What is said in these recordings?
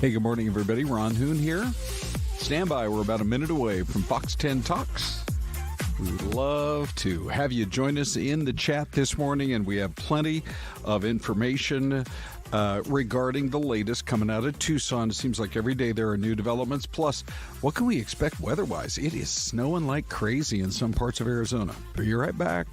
Hey, good morning, everybody. Ron Hoon here. Stand by. We're about a minute away from Fox 10 Talks. We'd love to have you join us in the chat this morning, and we have plenty of information regarding the latest coming out of Tucson. It seems like every day there are new developments. Plus, what can we expect weather-wise? It is snowing like crazy in some parts of Arizona. Be right back.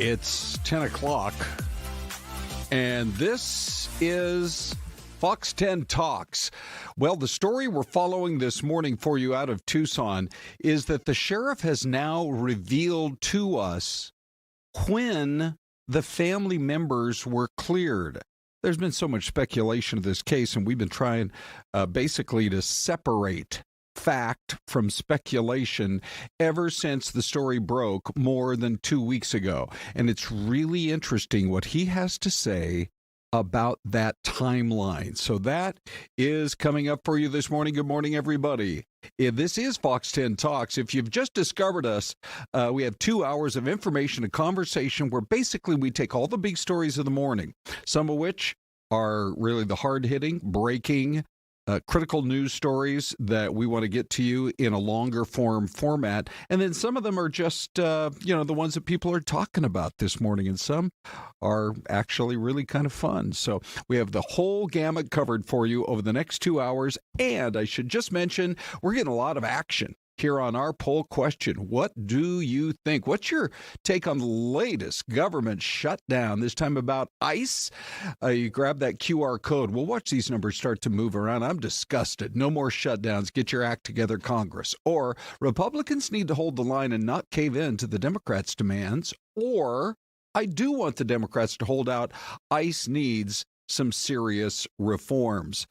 It's 10 o'clock, and this is Fox 10 Talks. Well, the story we're following this morning for you out of Tucson is that the sheriff has now revealed to us when the family members were cleared. There's been so much speculation of this case, and we've been trying basically to separate fact from speculation ever since the story broke more than 2 weeks ago. And it's really interesting what he has to say about that timeline. So that is coming up for you this morning. Good morning, everybody. This is Fox 10 Talks. If you've just discovered us, we have 2 hours of information and conversation where basically we take all the big stories of the morning, some of which are really the hard-hitting, breaking, critical news stories that we want to get to you in a longer form format. And then some of them are just, the ones that people are talking about this morning. And some are actually really kind of fun. So we have the whole gamut covered for you over the next 2 hours. And I should just mention, we're getting a lot of action here on our poll question. What do you think? What's your take on the latest government shutdown, this time about ICE? You grab that QR code. We'll watch these numbers start to move around. I'm disgusted. No more shutdowns. Get your act together, Congress. Or Republicans need to hold the line and not cave in to the Democrats' demands. Or I do want the Democrats to hold out. ICE needs some serious reforms.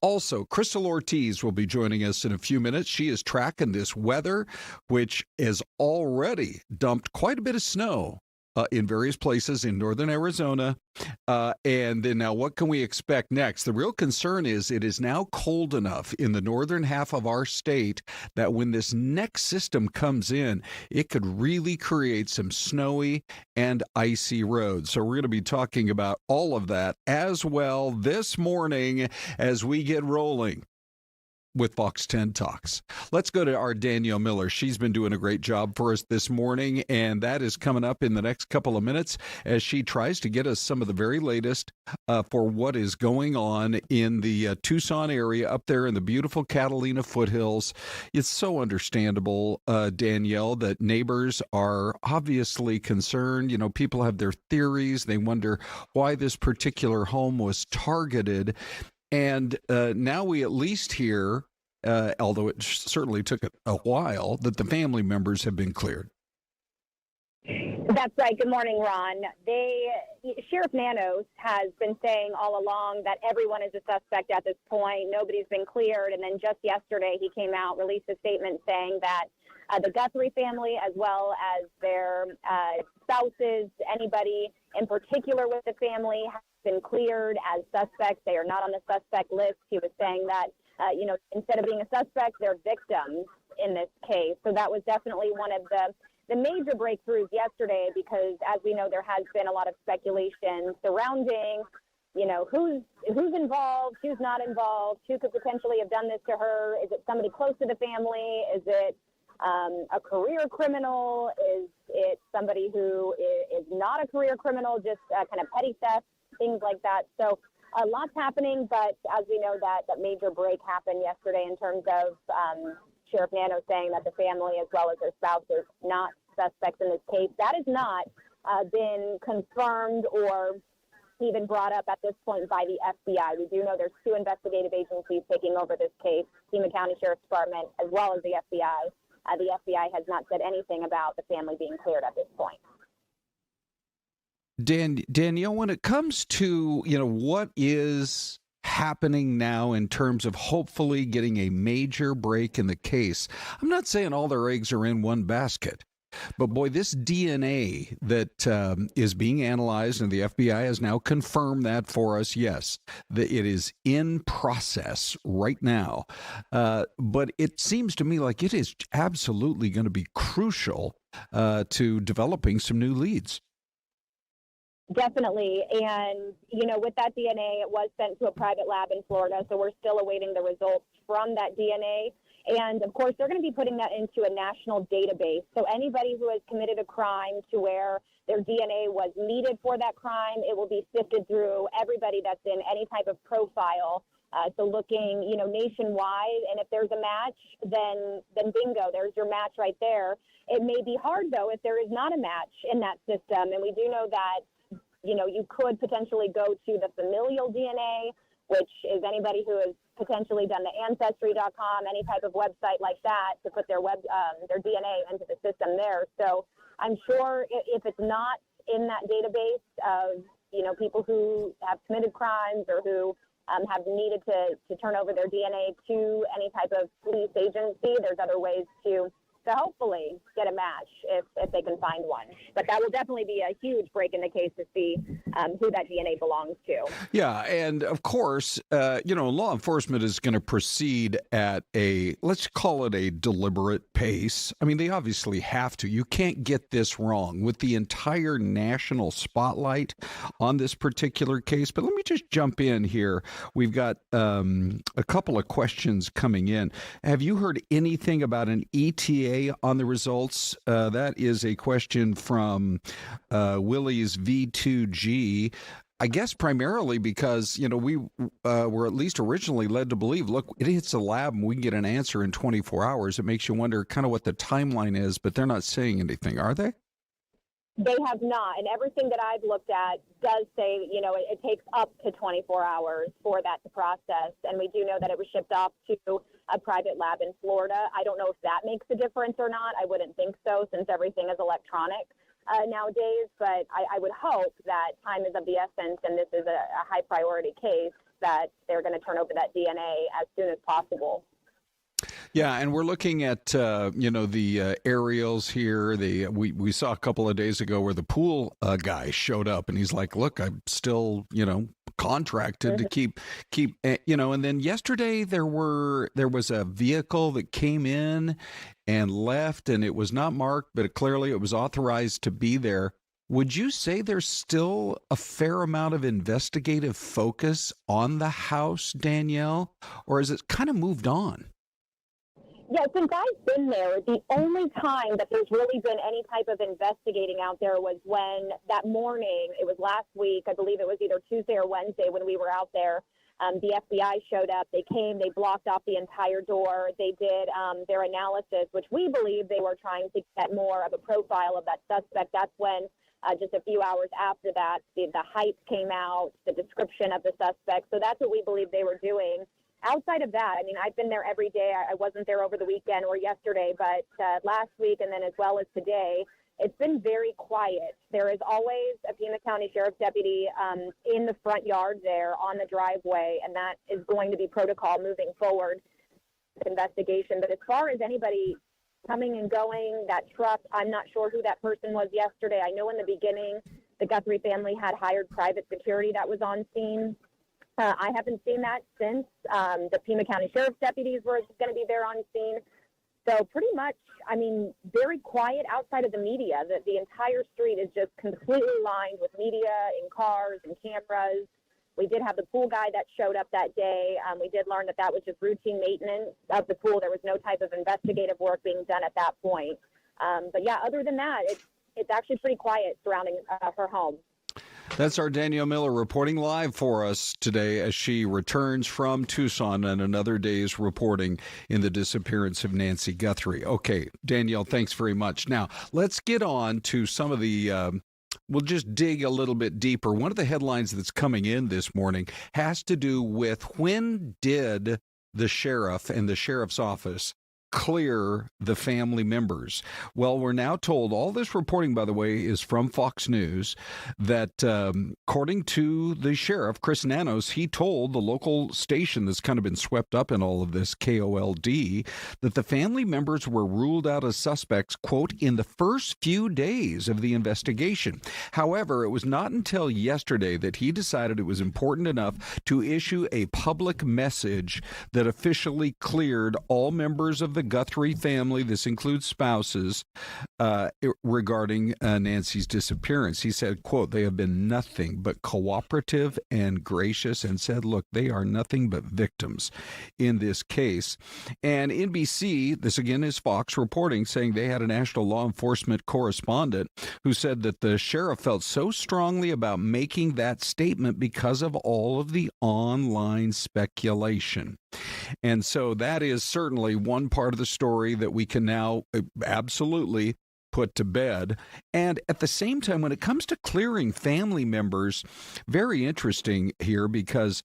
Also, Krystal Ortiz will be joining us in a few minutes. She is tracking this weather, which has already dumped quite a bit of snow in various places in northern Arizona. And then now what can we expect next? The real concern is it is now cold enough in the northern half of our state that when this next system comes in, it could really create some snowy and icy roads. So we're going to be talking about all of that as well this morning as we get rolling with Fox 10 Talks. Let's go to our Danielle Miller. She's been doing a great job for us this morning, and that is coming up in the next couple of minutes as she tries to get us some of the very latest for what is going on in the Tucson area up there in the beautiful Catalina foothills. It's so understandable, Danielle, that neighbors are obviously concerned. You know, people have their theories. They wonder why this particular home was targeted. And now we at least hear, although it certainly took a while, that the family members have been cleared. That's right. Good morning, Ron. Sheriff Nanos has been saying all along that everyone is a suspect at this point. Nobody's been cleared. And then just yesterday, he came out, released a statement saying that the Guthrie family, as well as their spouses, anybody in particular with the family, has been cleared as suspects. They are not on the suspect list. He was saying that, instead of being a suspect, they're victims in this case. So that was definitely one of the major breakthroughs yesterday, because as we know, there has been a lot of speculation surrounding, who's involved, who's not involved, who could potentially have done this to her. Is it somebody close to the family? Is it a career criminal? Is it somebody who is not a career criminal, just kind of petty theft, things like that? So lots happening, but as we know, that major break happened yesterday in terms of Sheriff Nano saying that the family as well as their spouse is not suspects in this case. That has not been confirmed or even brought up at this point by the FBI. We do know there's 2 investigative agencies taking over this case, Pima County Sheriff's Department as well as the FBI. The FBI has not said anything about the family being cleared at this point. Danielle, when it comes to, what is happening now in terms of hopefully getting a major break in the case, I'm not saying all their eggs are in one basket. But boy, this DNA that is being analyzed, and the FBI has now confirmed that for us, yes, that it is in process right now. But it seems to me like it is absolutely going to be crucial to developing some new leads. Definitely. And, with that DNA, it was sent to a private lab in Florida, so we're still awaiting the results from that DNA. And, of course, they're going to be putting that into a national database. So anybody who has committed a crime to where their DNA was needed for that crime, it will be sifted through everybody that's in any type of profile. So looking, nationwide. And if there's a match, then bingo, there's your match right there. It may be hard, though, if there is not a match in that system. And we do know that, you could potentially go to the familial DNA, which is anybody who has potentially done the Ancestry.com, any type of website like that, to put their DNA into the system there. So I'm sure if it's not in that database of, people who have committed crimes or who have needed to turn over their DNA to any type of police agency, there's other ways to hopefully get a match if they can find one. But that will definitely be a huge break in the case to see who that DNA belongs to. Yeah, and of course, law enforcement is going to proceed at let's call it a deliberate pace. I mean, they obviously have to. You can't get this wrong with the entire national spotlight on this particular case. But let me just jump in here. We've got a couple of questions coming in. Have you heard anything about an ETA on the results? That is a question from Willie's V2G. I guess primarily because, we were at least originally led to believe, look, it hits a lab and we can get an answer in 24 hours. It makes you wonder kind of what the timeline is, but they're not saying anything, are they? They have not. And everything that I've looked at does say, it takes up to 24 hours for that to process. And we do know that it was shipped off to a private lab in Florida. I don't know if that makes a difference or not. I wouldn't think so, since everything is electronic nowadays. But I would hope that time is of the essence, and this is a high priority case, that they're going to turn over that DNA as soon as possible. Yeah, and we're looking at, the aerials here. We saw a couple of days ago where the pool guy showed up, and he's like, look, I'm still, contracted to keep, and then yesterday there was a vehicle that came in and left, and it was not marked, but clearly it was authorized to be there. Would you say there's still a fair amount of investigative focus on the house, Danielle, or has it kind of moved on? Yeah, since I've been there, the only time that there's really been any type of investigating out there was when that morning, it was last week, I believe it was either Tuesday or Wednesday when we were out there, the FBI showed up. They came, they blocked off the entire door. They did their analysis, which we believe they were trying to get more of a profile of that suspect. That's when just a few hours after that, the height came out, the description of the suspect. So that's what we believe they were doing. Outside of that, I mean, I've been there every day. I wasn't there over the weekend or yesterday, but last week and then as well as today, it's been very quiet. There is always a Pima County Sheriff's deputy in the front yard there on the driveway, and that is going to be protocol moving forward with investigation. But as far as anybody coming and going, that truck, I'm not sure who that person was yesterday. I know in the beginning the Guthrie family had hired private security that was on scene. I haven't seen that since. The Pima County Sheriff's deputies were going to be there on scene. So pretty much, I mean, very quiet outside of the media. The entire street is just completely lined with media and cars and cameras. We did have the pool guy that showed up that day. We did learn that was just routine maintenance of the pool. There was no type of investigative work being done at that point. But yeah, other than that, it's actually pretty quiet surrounding her home. That's our Danielle Miller reporting live for us today as she returns from Tucson on another day's reporting in the disappearance of Nancy Guthrie. Okay, Danielle, thanks very much. Now, let's get on to some of the we'll just dig a little bit deeper. One of the headlines that's coming in this morning has to do with when did the sheriff and the sheriff's office clear the family members? Well, we're now told, all this reporting, by the way, is from Fox News, that according to the sheriff, Chris Nanos, he told the local station that's kind of been swept up in all of this, KOLD, that the family members were ruled out as suspects, quote, in the first few days of the investigation. However, it was not until yesterday that he decided it was important enough to issue a public message that officially cleared all members of the Guthrie family, this includes spouses, regarding Nancy's disappearance. He said, quote, they have been nothing but cooperative and gracious, and said, look, they are nothing but victims in this case. And NBC, this again is Fox reporting, saying they had a national law enforcement correspondent who said that the sheriff felt so strongly about making that statement because of all of the online speculation. And so that is certainly one part of the story that we can now absolutely put to bed. And at the same time, when it comes to clearing family members, very interesting here because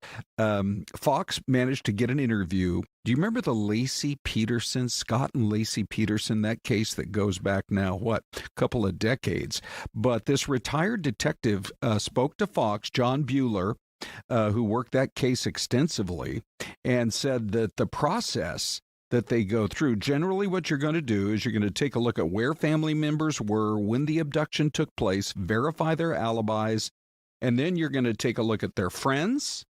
Fox managed to get an interview. Do you remember the Lacey Peterson, Scott and Lacey Peterson, that case that goes back now, a couple of decades? But this retired detective spoke to Fox, John Bueller, who worked that case extensively, and said that the process that they go through, generally what you're going to do is you're going to take a look at where family members were when the abduction took place, verify their alibis, and then you're going to take a look at their friends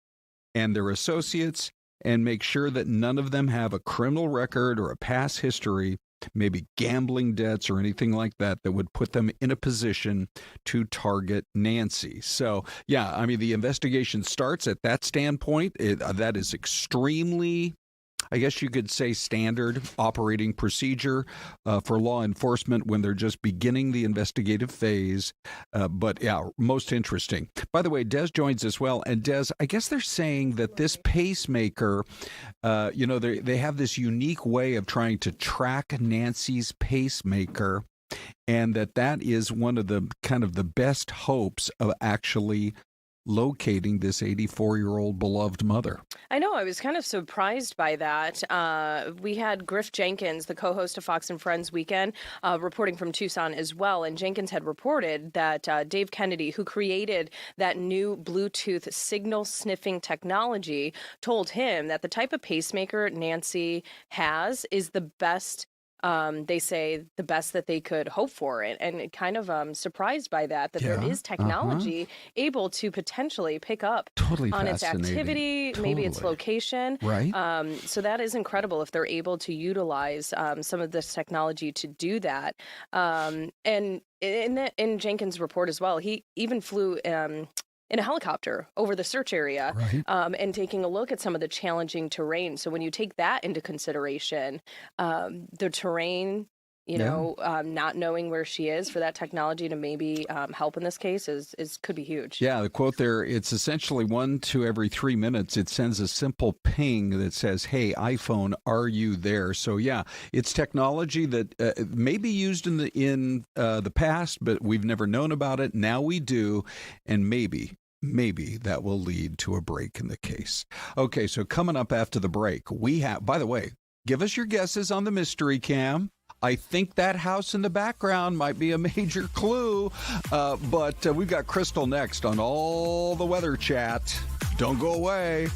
and their associates and make sure that none of them have a criminal record or a past history, maybe gambling debts or anything like that, that would put them in a position to target Nancy. So, yeah, I mean, the investigation starts at that standpoint. That is extremely, I guess you could say, standard operating procedure for law enforcement when they're just beginning the investigative phase. But yeah, most interesting. By the way, Des joins us well. And Des, I guess they're saying that this pacemaker, they have this unique way of trying to track Nancy's pacemaker, and that is one of the kind of the best hopes of actually locating this 84-year-old beloved mother. I know. I was kind of surprised by that. We had Griff Jenkins, the co-host of Fox and Friends Weekend, reporting from Tucson as well. And Jenkins had reported that Dave Kennedy, who created that new Bluetooth signal sniffing technology, told him that the type of pacemaker Nancy has is the best. They say the best that they could hope for it, and kind of surprised by that there is technology able to potentially pick up on its activity, maybe its location. Right. So that is incredible if they're able to utilize some of this technology to do that. And in Jenkins' report as well, he even flew in a helicopter over the search area, and taking a look at some of the challenging terrain. So when you take that into consideration, the terrain, not knowing where she is for that technology to maybe help in this case could be huge. Yeah, the quote there, it's essentially 1 to every 3 minutes, it sends a simple ping that says, hey, iPhone, are you there? So yeah, it's technology that may be used in the past, but we've never known about it. Now we do, and maybe that will lead to a break in the case. Okay, so coming up after the break, we have, by the way, give us your guesses on the mystery cam. I think that house in the background might be a major clue, but we've got Krystal next on All the Weather Chat. Don't go away.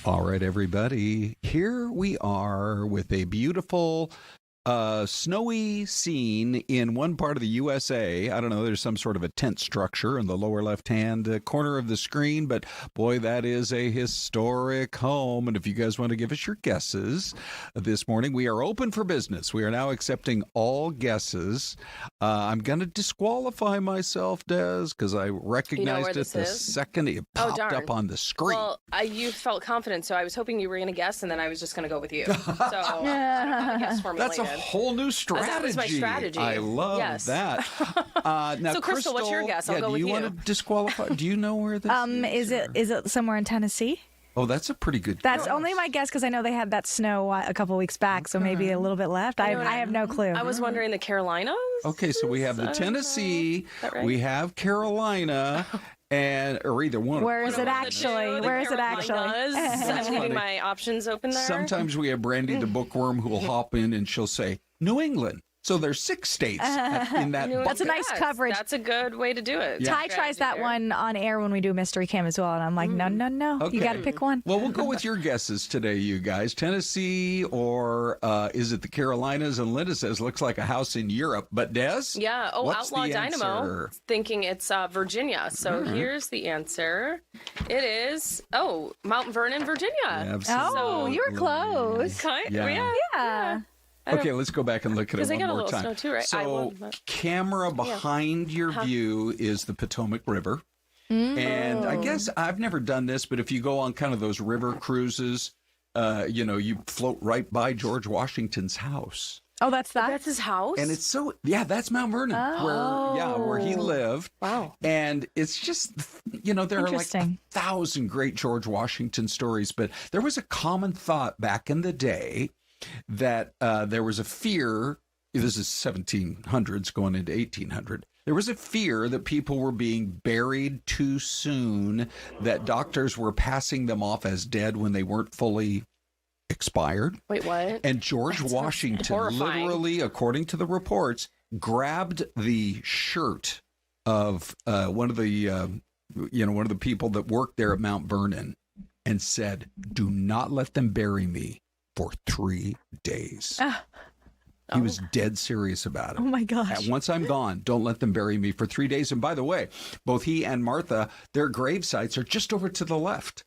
All right, everybody. Here we are with a beautiful snowy scene in one part of the USA. I don't know, there's some sort of a tent structure in the lower left-hand corner of the screen, but boy, that is a historic home. And if you guys want to give us your guesses this morning, we are open for business. We are now accepting all guesses. I'm going to disqualify myself, Des, because I recognized it the second it popped up on the screen. Well, you felt confident, so I was hoping you were going to guess, and then I was just going to go with you. So I don't have a guess formulated. That's a whole new strategy. That was my strategy. I love that. Now, so, Krystal, what's your guess? I'll go with you. Do you want to disqualify? Do you know where this is? Is it somewhere in Tennessee? Oh, that's a pretty good That's guess. only my guess because I know they had that snow a couple weeks back, so maybe a little bit left. I have no clue. I was wondering the Carolinas. Okay, so we have the Tennessee, right? We have Carolina, or either one. Where is it actually? Where is it actually? I'm leaving my options open there. Sometimes we have Brandy the bookworm who will hop in and she'll say, New England. So there's 6 states in that. That's a nice coverage. That's a good way to do it. Yeah. Ty tries that one on air when we do Mystery Cam as well, and I'm like, no. Okay. You got to pick one. Well, we'll go with your guesses today, you guys. Tennessee, or is it the Carolinas? And Linda says, looks like a house in Europe. But Des? Yeah. Oh, what's Outlaw the Dynamo. answer? Thinking it's Virginia. So here's the answer. It is, Mount Vernon, Virginia. Absolutely. Oh, you were close. Yeah. Okay, let's go back and look at it one more time. Because they got a little snow too, right? So, camera behind your view is the Potomac River. And I guess I've never done this, but if you go on kind of those river cruises, you float right by George Washington's house. Oh, that's that? That's his house? And it's that's Mount Vernon, where he lived. Wow. And it's just, there are like 1,000 great George Washington stories, but there was a common thought back in the day that there was a fear, this is 1700s going into 1800, there was a fear that people were being buried too soon, that doctors were passing them off as dead when they weren't fully expired. Wait, what? And George Washington literally, according to the reports, grabbed the shirt of one of the people that worked there at Mount Vernon and said, "Do not let them bury me for 3 days." He was dead serious about it. Oh, my gosh. And once I'm gone, don't let them bury me for 3 days. And by the way, both he and Martha, their grave sites are just over to the left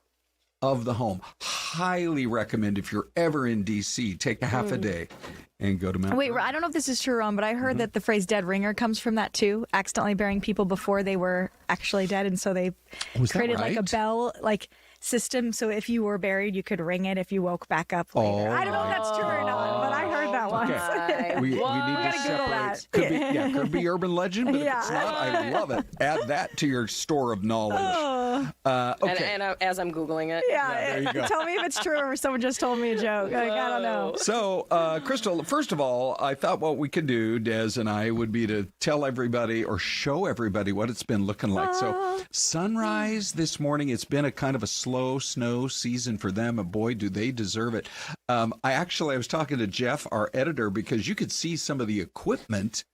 of the home. Highly recommend, if you're ever in D.C., take a half a day and go to Mount Wait, Vernon. I don't know if this is true, Ron, but I heard that the phrase dead ringer comes from that too, accidentally burying people before they were actually dead. And so they created like a bell system. So if you were buried, you could ring it if you woke back up later. I don't know if that's true or not, but I heard that once. Okay. We need to separate. Could be urban legend, but if it's not, I love it. Add that to your store of knowledge. Okay. And as I'm Googling it. there you go. Tell me if it's true or someone just told me a joke. I don't know. So, Krystal, first of all, I thought what we could do, Des and I, would be to tell everybody or show everybody what it's been looking like. So, sunrise this morning, it's been a kind of a slow snow season for them, and boy, do they deserve it. I was talking to Jeff, our editor, because you could see some of the equipment.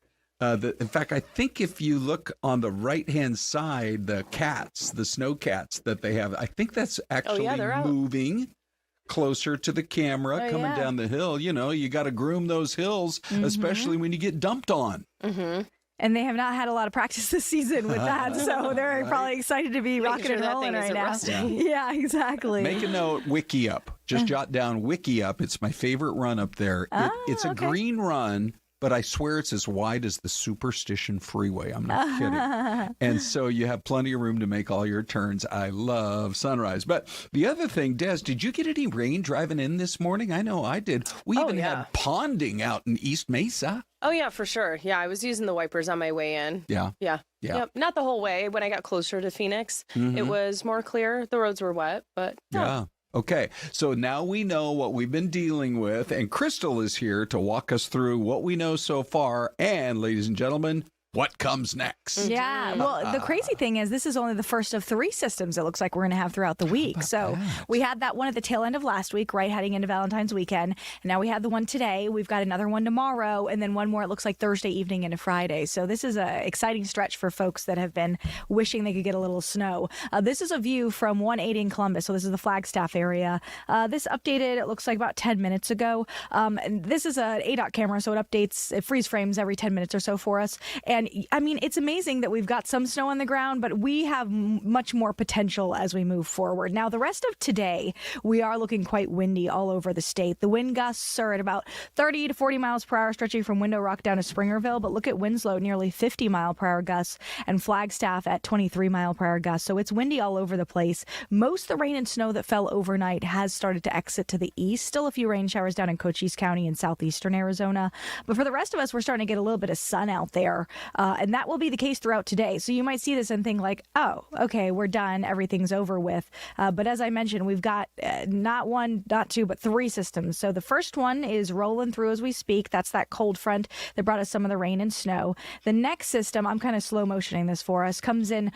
In fact, I think if you look on the right-hand side, the snow cats that they have, I think that's actually moving closer to the camera coming down the hill. You got to groom those hills, especially when you get dumped on. Mm-hmm. And they have not had a lot of practice this season with that, so they're probably excited to be rocking and rolling right now. Yeah, exactly. Make a note, Wiki Up. Just jot down Wiki Up. It's my favorite run up there. It's a green run, but I swear it's as wide as the Superstition Freeway. I'm not kidding. And so you have plenty of room to make all your turns. I love sunrise. But the other thing, Des, did you get any rain driving in this morning? I know I did. We even had ponding out in East Mesa. Oh, yeah, for sure. Yeah, I was using the wipers on my way in. Yeah. Yep. Not the whole way. When I got closer to Phoenix, it was more clear. The roads were wet, but yeah. Okay, so now we know what we've been dealing with, and Krystal is here to walk us through what we know so far, and, ladies and gentlemen, what comes next. Yeah. Well, the crazy thing is this is only the first of 3 systems it looks like we're going to have throughout the week. So we had that one at the tail end of last week, right, heading into Valentine's weekend. And now we have the one today. We've got another one tomorrow, and then one more, it looks like Thursday evening into Friday. So this is an exciting stretch for folks that have been wishing they could get a little snow. This is a view from 180 in Columbus. So this is the Flagstaff area. This updated, it looks like about 10 minutes ago. And this is an ADOT camera, so it freeze frames every 10 minutes or so for us. And I mean, it's amazing that we've got some snow on the ground, but we have much more potential as we move forward. Now, the rest of today, we are looking quite windy all over the state. The wind gusts are at about 30 to 40 miles per hour, stretching from Window Rock down to Springerville. But look at Winslow, nearly 50 mile per hour gusts, and Flagstaff at 23 mile per hour gusts. So it's windy all over the place. Most of the rain and snow that fell overnight has started to exit to the east. Still a few rain showers down in Cochise County and southeastern Arizona. But for the rest of us, we're starting to get a little bit of sun out there. And that will be the case throughout today. So you might see this and think like, oh, okay, we're done. Everything's over with. But as I mentioned, we've got not 1, not 2, but 3 systems. So the first one is rolling through as we speak. That's that cold front that brought us some of the rain and snow. The next system, I'm kind of slow motioning this for us, comes in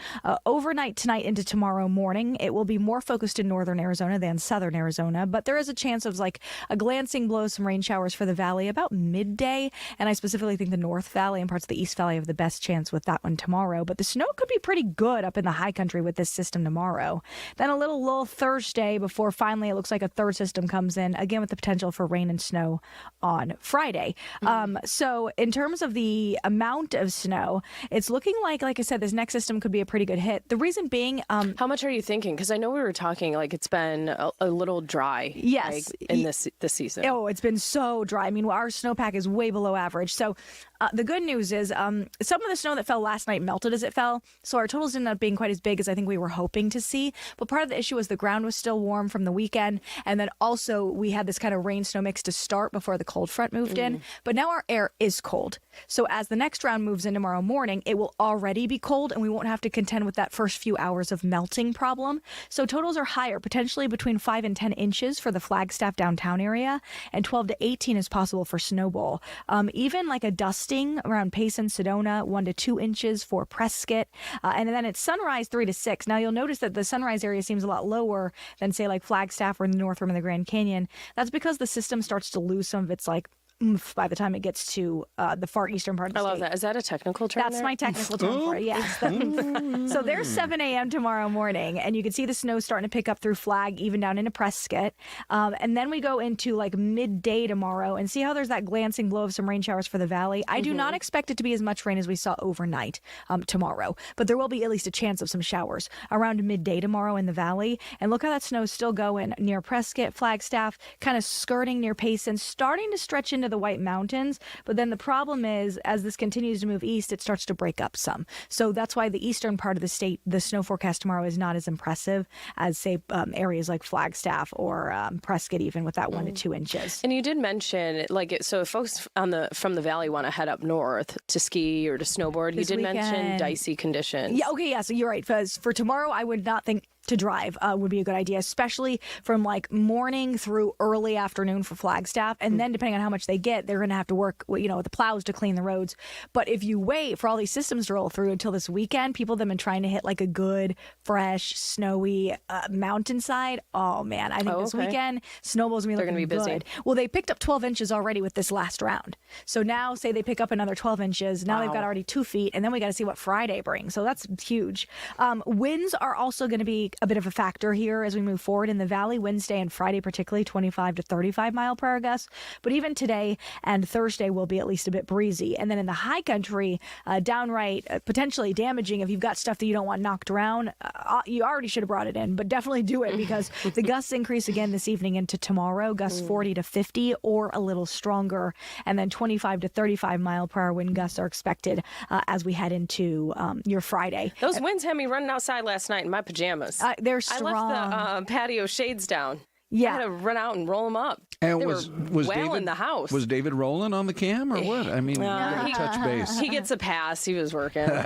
overnight tonight into tomorrow morning. It will be more focused in northern Arizona than southern Arizona, but there is a chance of like a glancing blow, some rain showers for the valley about midday. And I specifically think the North Valley and parts of the East Valley have the best chance with that one tomorrow. But the snow could be pretty good up in the high country with this system tomorrow. Then a little lull Thursday before finally it looks like a third system comes in, again with the potential for rain and snow on Friday. So in terms of the amount of snow, it's looking like I said, this next system could be a pretty good hit. The reason being... how much are you thinking? Because I know we were talking like it's been a little dry. Yes. In this season. Oh, it's been so dry. I mean, our snowpack is way below average. So the good news is some of the snow that fell last night melted as it fell. So our totals ended up being quite as big as I think we were hoping to see. But part of the issue was the ground was still warm from the weekend. And then also we had this kind of rain snow mix to start before the cold front moved in. But now our air is cold. So as the next round moves in tomorrow morning, it will already be cold and we won't have to contend with that first few hours of melting problem. So totals are higher, potentially between 5 and 10 inches for the Flagstaff downtown area, and 12 to 18 is possible for Snowball. Even like a dusting around Payson, Sedona, 1 to 2 inches for Prescott. And then it's sunrise 3 to 6. Now you'll notice that the sunrise area seems a lot lower than say like Flagstaff or in the North Rim of the Grand Canyon. That's because the system starts to lose some of its like oomph by the time it gets to the far eastern part of the state. I love that. Is that a technical term? That's my technical term for it, yes. So there's 7 a.m. tomorrow morning, and you can see the snow starting to pick up through Flag, even down into Prescott. And then we go into like midday tomorrow and see how there's that glancing blow of some rain showers for the valley. I do not expect it to be as much rain as we saw overnight tomorrow, but there will be at least a chance of some showers around midday tomorrow in the valley. And look how that snow is still going near Prescott, Flagstaff, kind of skirting near Payson, starting to stretch into the White Mountains. But then the problem is, as this continues to move east, it starts to break up some. So that's why the eastern part of the state, the snow forecast tomorrow is not as impressive as, say, areas like Flagstaff or Prescott, even with that 1 to 2 inches. And you did mention, like, so if folks from the valley want to head up north to ski or to snowboard, you did mention dicey conditions. Yeah, okay, yeah, so you're right. For tomorrow, I would not think to drive would be a good idea, especially from like morning through early afternoon for Flagstaff. And then depending on how much they get, they're going to have to work, with the plows to clean the roads. But if you wait for all these systems to roll through until this weekend, people that have been trying to hit like a good, fresh, snowy mountainside. Oh man, I think this weekend, snowball's going to be busy. Good. Well, they picked up 12 inches already with this last round. So now say they pick up another 12 inches. Now they've got already 2 feet. And then we got to see what Friday brings. So that's huge. Winds are also going to be a bit of a factor here as we move forward in the valley. Wednesday and Friday, particularly 25 to 35 mile per hour gusts. But even today and Thursday will be at least a bit breezy. And then in the high country, downright potentially damaging if you've got stuff that you don't want knocked around. You already should have brought it in, but definitely do it because the gusts increase again this evening into tomorrow. Gusts 40 to 50 or a little stronger. And then 25 to 35 mile per hour wind gusts are expected as we head into your Friday. Those winds had me running outside last night in my pajamas. They're strong. I left the patio shades down. Yeah. I had to run out and roll them up. And they was were well David in the house. Was David rolling on the cam or what? I mean, he touch base. He gets a pass. He was working. All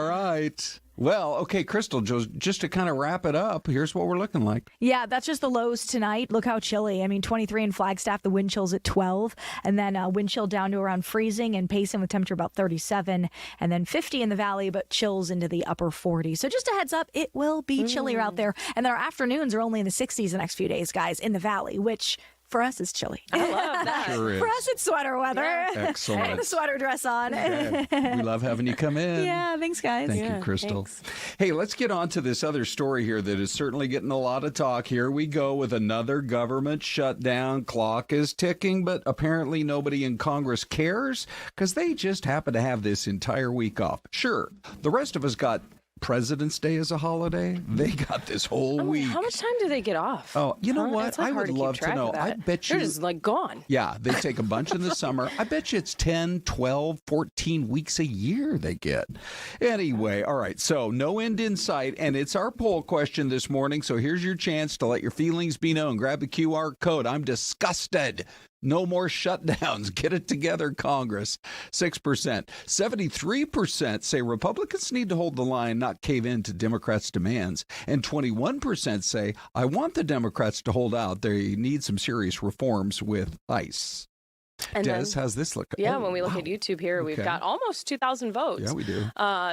right. Well, okay, Krystal, just to kind of wrap it up, here's what we're looking like. Yeah, that's just the lows tonight. Look how chilly. I mean, 23 in Flagstaff, the wind chill's at 12, and then wind chill down to around freezing, and Payson with temperature about 37, and then 50 in the valley, but chills into the upper 40s. So just a heads up, it will be chillier out there. And our afternoons are only in the 60s the next few days, guys, in the valley, which for us is chilly. I love that. Sure is. For us, it's sweater weather. Yeah. Excellent. I have a sweater dress on. We love having you come in. Yeah, thanks, guys. Thank you, Krystal. Thanks. Hey, let's get on to this other story here that is certainly getting a lot of talk. Here we go with another government shutdown. Clock is ticking, but apparently nobody in Congress cares because they just happen to have this entire week off. Sure, the rest of us got President's Day as a holiday. They got this whole week. How much time do they get off? Oh, you know what? It's like I hard would to love keep to track know. of that. I bet you. They're just like gone. Yeah, they take a bunch in the summer. I bet you it's 10, 12, 14 weeks a year they get. Anyway, all right, so no end in sight, and it's our poll question this morning, so here's your chance to let your feelings be known. Grab the QR code. I'm disgusted. No more shutdowns. Get it together, Congress. 6%. 73% say Republicans need to hold the line, not cave in to Democrats' demands. And 21% say, I want the Democrats to hold out. They need some serious reforms with ICE. And Des, then, how's this look? yeah, Oh, when we look wow. at YouTube here, we've Okay. got almost 2,000 votes. Yeah, we do.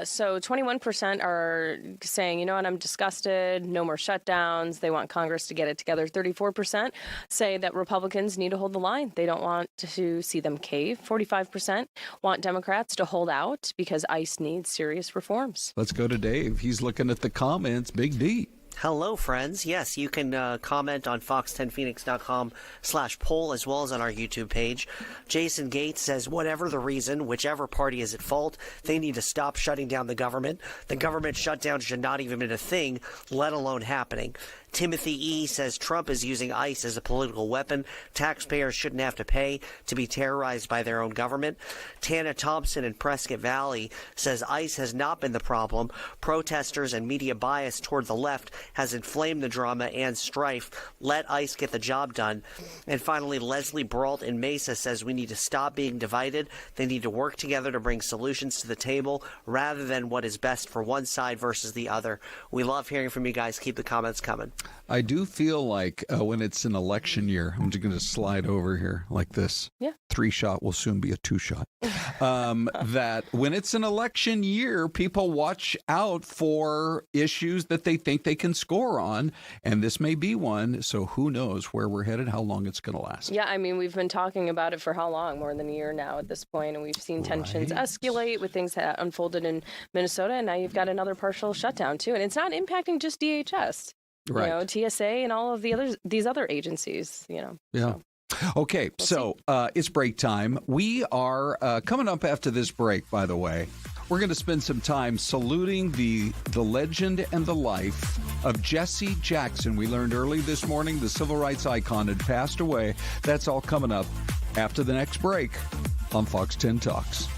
So 21% are saying, you know what, I'm disgusted, no more shutdowns. They want Congress to get it together. 34% say that Republicans need to hold the line. They don't want to see them cave. 45% want Democrats to hold out because ICE needs serious reforms. Let's go to Dave. He's looking at the comments. Big D. Hello, friends. Yes, you can comment on fox10phoenix.com/poll as well as on our YouTube page. Jason Gates says, whatever the reason, whichever party is at fault, they need to stop shutting down the government. The government shutdown should not even been a thing, let alone happening. Timothy E. says Trump is using ICE as a political weapon. Taxpayers shouldn't have to pay to be terrorized by their own government. Tana Thompson in Prescott Valley says ICE has not been the problem. Protesters and media bias toward the left has inflamed the drama and strife. Let ICE get the job done. And finally, Leslie Brault in Mesa says we need to stop being divided. They need to work together to bring solutions to the table rather than what is best for one side versus the other. We love hearing from you guys. Keep the comments coming. I do feel like when it's an election year, I'm just going to slide over here like this. Yeah. 3-shot will soon be a 2-shot. That when it's an election year, people watch out for issues that they think they can score on. And this may be one. So who knows where we're headed, how long it's going to last. Yeah, I mean, we've been talking about it for how long? More than a year now at this point, and we've seen tensions escalate with things that unfolded in Minnesota, and now you've got another partial shutdown, too. And it's not impacting just DHS. Right. You know, TSA and all of these other agencies, you know. Yeah. So. Okay, so it's break time. We are coming up after this break, by the way. We're going to spend some time saluting the legend and the life of Jesse Jackson. We learned early this morning the civil rights icon had passed away. That's all coming up after the next break on Fox 10 Talks.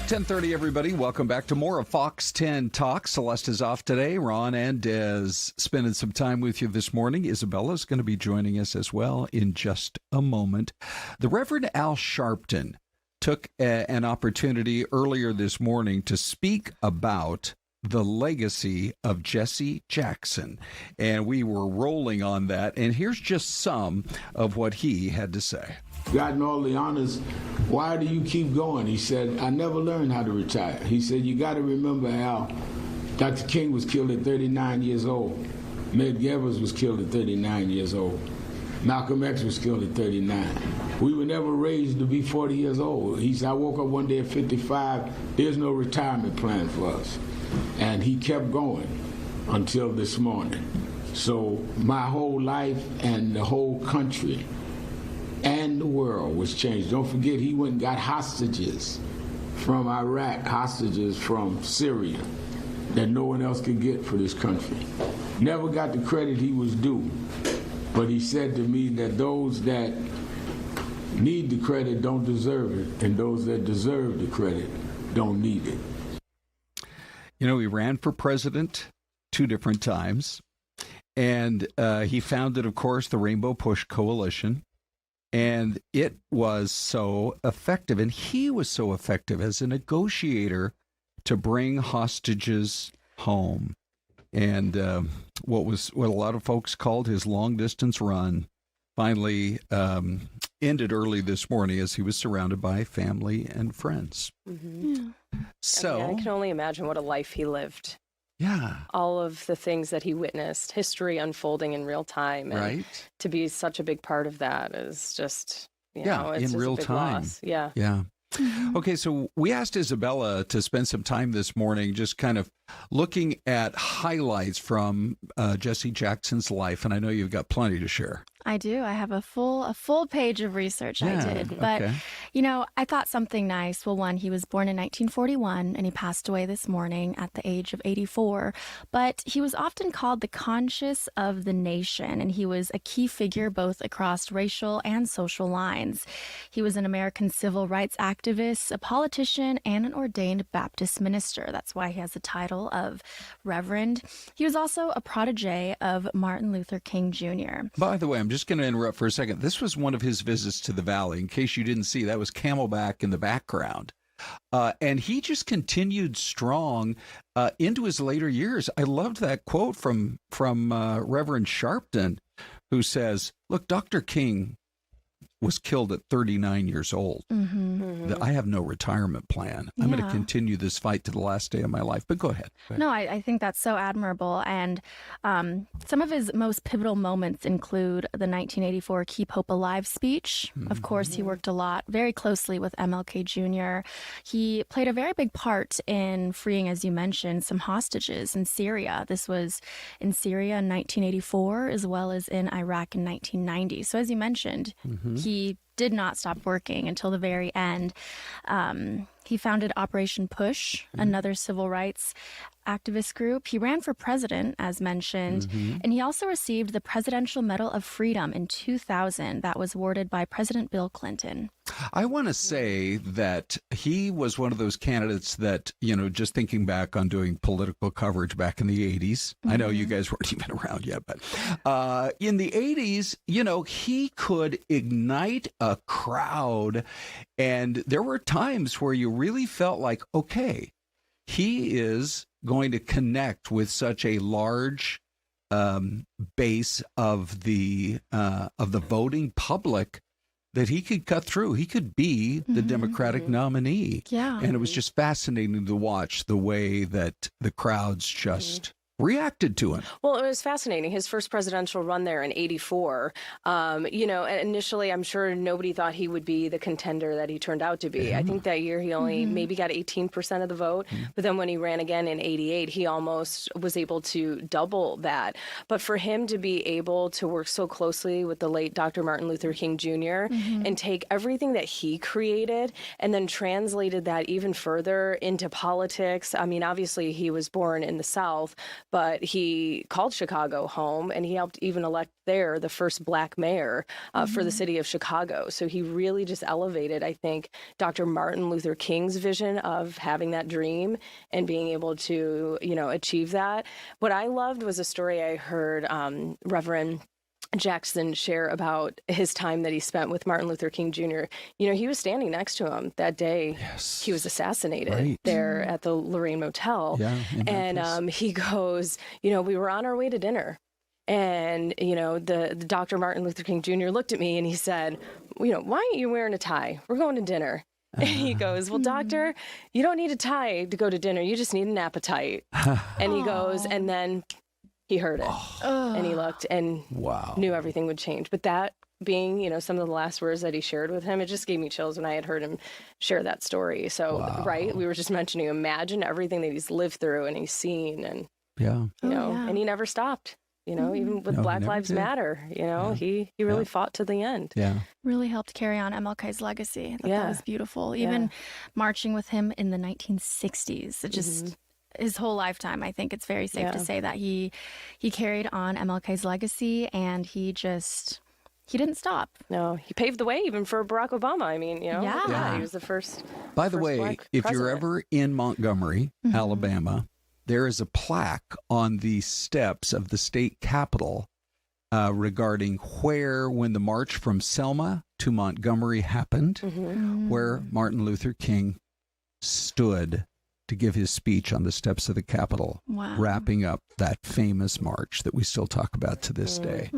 10:30, everybody. Welcome back to more of Fox 10 Talk. Celeste is off today. Ron and Des spending some time with you this morning. Isabella's going to be joining us as well in just a moment. The Reverend Al Sharpton took an opportunity earlier this morning to speak about the legacy of Jesse Jackson. And we were rolling on that. And here's just some of what he had to say. Gotten all the honors. Why do you keep going? He said, I never learned how to retire. He said, you got to remember, Al, Dr. King was killed at 39 years old. Medgar Evers was killed at 39 years old. Malcolm X was killed at 39. We were never raised to be 40 years old. He said, I woke up one day at 55. There's no retirement plan for us. And he kept going until this morning. So my whole life and the whole country and the world was changed. Don't forget, he went and got hostages from Iraq, hostages from Syria that no one else could get for this country. Never got the credit he was due, but he said to me that those that need the credit don't deserve it, and those that deserve the credit don't need it. You know, he ran for president 2 different times, and he founded, of course, the Rainbow Push Coalition. And it was so effective, and he was so effective as a negotiator to bring hostages home. And what a lot of folks called his long-distance run finally ended early this morning as he was surrounded by family and friends. Mm-hmm. Yeah. So I can only imagine what a life he lived. Yeah. All of the things that he witnessed, history unfolding in real time. And right. to be such a big part of that is just, it's in just real a big time. loss. Yeah. Yeah. Okay, so we asked Isabella to spend some time this morning just kind of looking at highlights from Jesse Jackson's life, and I know you've got plenty to share. I do. I have a full page of research I did. But, okay. I thought something nice. Well, one, he was born in 1941 and he passed away this morning at the age of 84. But he was often called the conscience of the nation, and he was a key figure both across racial and social lines. He was an American civil rights activist, a politician, and an ordained Baptist minister. That's why he has the title of Reverend. He was also a protege of Martin Luther King Jr. By the way, I'm just going to interrupt for a second. This was one of his visits to the Valley. In case you didn't see, that was Camelback in the background. And he just continued strong into his later years. I loved that quote from Reverend Sharpton, who says, look, Dr. King was killed at 39 years old. Mm-hmm. Mm-hmm. I have no retirement plan. I'm going to continue this fight to the last day of my life. But go ahead. No, I think that's so admirable. And some of his most pivotal moments include the 1984 Keep Hope Alive speech. Mm-hmm. Of course, he worked a lot, very closely with MLK Jr. He played a very big part in freeing, as you mentioned, some hostages in Syria. This was in Syria in 1984, as well as in Iraq in 1990. So as you mentioned, he did not stop working until the very end. He founded Operation Push, another civil rights activist group. He ran for president, as mentioned, and he also received the Presidential Medal of Freedom in 2000 that was awarded by President Bill Clinton. I want to say that he was one of those candidates that, just thinking back on doing political coverage back in the 80s, I know you guys weren't even around yet, but in the 80s, he could ignite a crowd. And there were times where you really felt like, okay, he is going to connect with such a large base of the voting public that he could cut through. He could be the Democratic nominee. Yeah. And it was just fascinating to watch the way that the crowds just reacted to him. Well, it was fascinating. His first presidential run there in 84, initially I'm sure nobody thought he would be the contender that he turned out to be. I think that year he only maybe got 18% of the vote. But then when he ran again in 88, he almost was able to double that. But for him to be able to work so closely with the late Dr. Martin Luther King Jr. And take everything that he created and then translated that even further into politics. I mean, obviously he was born in the South, but he called Chicago home, and he helped even elect there the first Black mayor for the city of Chicago. So he really just elevated, I think, Dr. Martin Luther King's vision of having that dream and being able to, achieve that. What I loved was a story I heard Reverend Jackson share about his time that he spent with Martin Luther King Jr. He was standing next to him that day. Yes. He was assassinated there at the Lorraine Motel. Yeah, and he goes, we were on our way to dinner. And, the Dr. Martin Luther King Jr. looked at me and he said, why aren't you wearing a tie? We're going to dinner. And he goes, well, doctor, you don't need a tie to go to dinner. You just need an appetite. And he goes, and then he heard it, and he looked and knew everything would change. But that being, some of the last words that he shared with him, it just gave me chills when I had heard him share that story. So, we were just mentioning, imagine everything that he's lived through and he's seen, and and he never stopped. Even with Black Lives Matter, he really fought to the end. Yeah. Really helped carry on MLK's legacy. That was beautiful. Even marching with him in the 1960s, it just. His whole lifetime, I think it's very safe to say that he carried on MLK's legacy, and he didn't stop. No, he paved the way even for Barack Obama. I mean, he was the first. By the way, if you're ever in Montgomery, Alabama, there is a plaque on the steps of the state capitol regarding when the march from Selma to Montgomery happened, where Martin Luther King stood to give his speech on the steps of the Capitol, wrapping up that famous march that we still talk about to this day.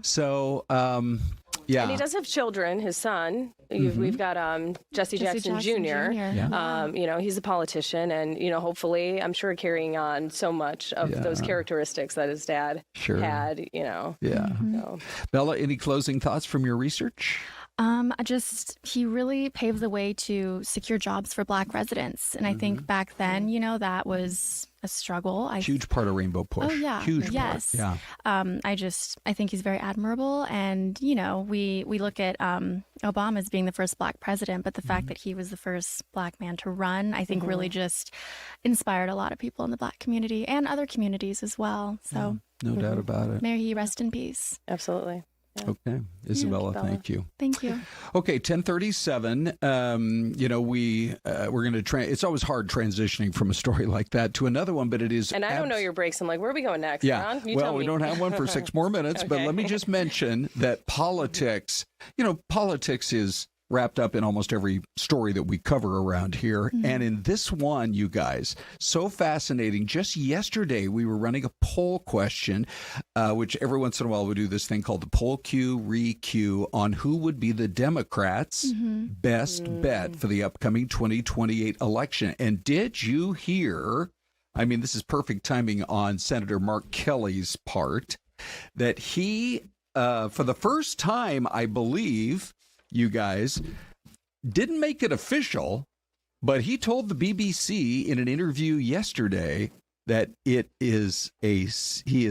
So, And he does have children. His son, we've got Jesse Jackson Jr. He's a politician, and hopefully, I'm sure carrying on so much of those characteristics that his dad had. Bella, any closing thoughts from your research? He really paved the way to secure jobs for Black residents. And I think back then, that was a struggle. Huge part of Rainbow Push. Oh, yeah. Huge part. Yeah. I think he's very admirable. And, we look at Obama as being the first Black president, but the fact that he was the first Black man to run, I think really just inspired a lot of people in the Black community and other communities as well. So no doubt about it. May he rest in peace. Absolutely. Yeah. Okay. Isabella, thank you. Thank you. Okay, 1037. We're going to it's always hard transitioning from a story like that to another one, but it is. And I don't know your breaks. I'm like, where are we going next? Yeah. Ron? We don't have one for 6 more minutes, but let me just mention that politics is wrapped up in almost every story that we cover around here. And in this one, you guys, so fascinating. Just yesterday, we were running a poll question, which every once in a while we do this thing called the poll Q, re-Q, on who would be the Democrats' best bet for the upcoming 2028 election. And did you hear, I mean, this is perfect timing on Senator Mark Kelly's part, that he, for the first time, I believe, you guys, didn't make it official, but he told the BBC in an interview yesterday that he is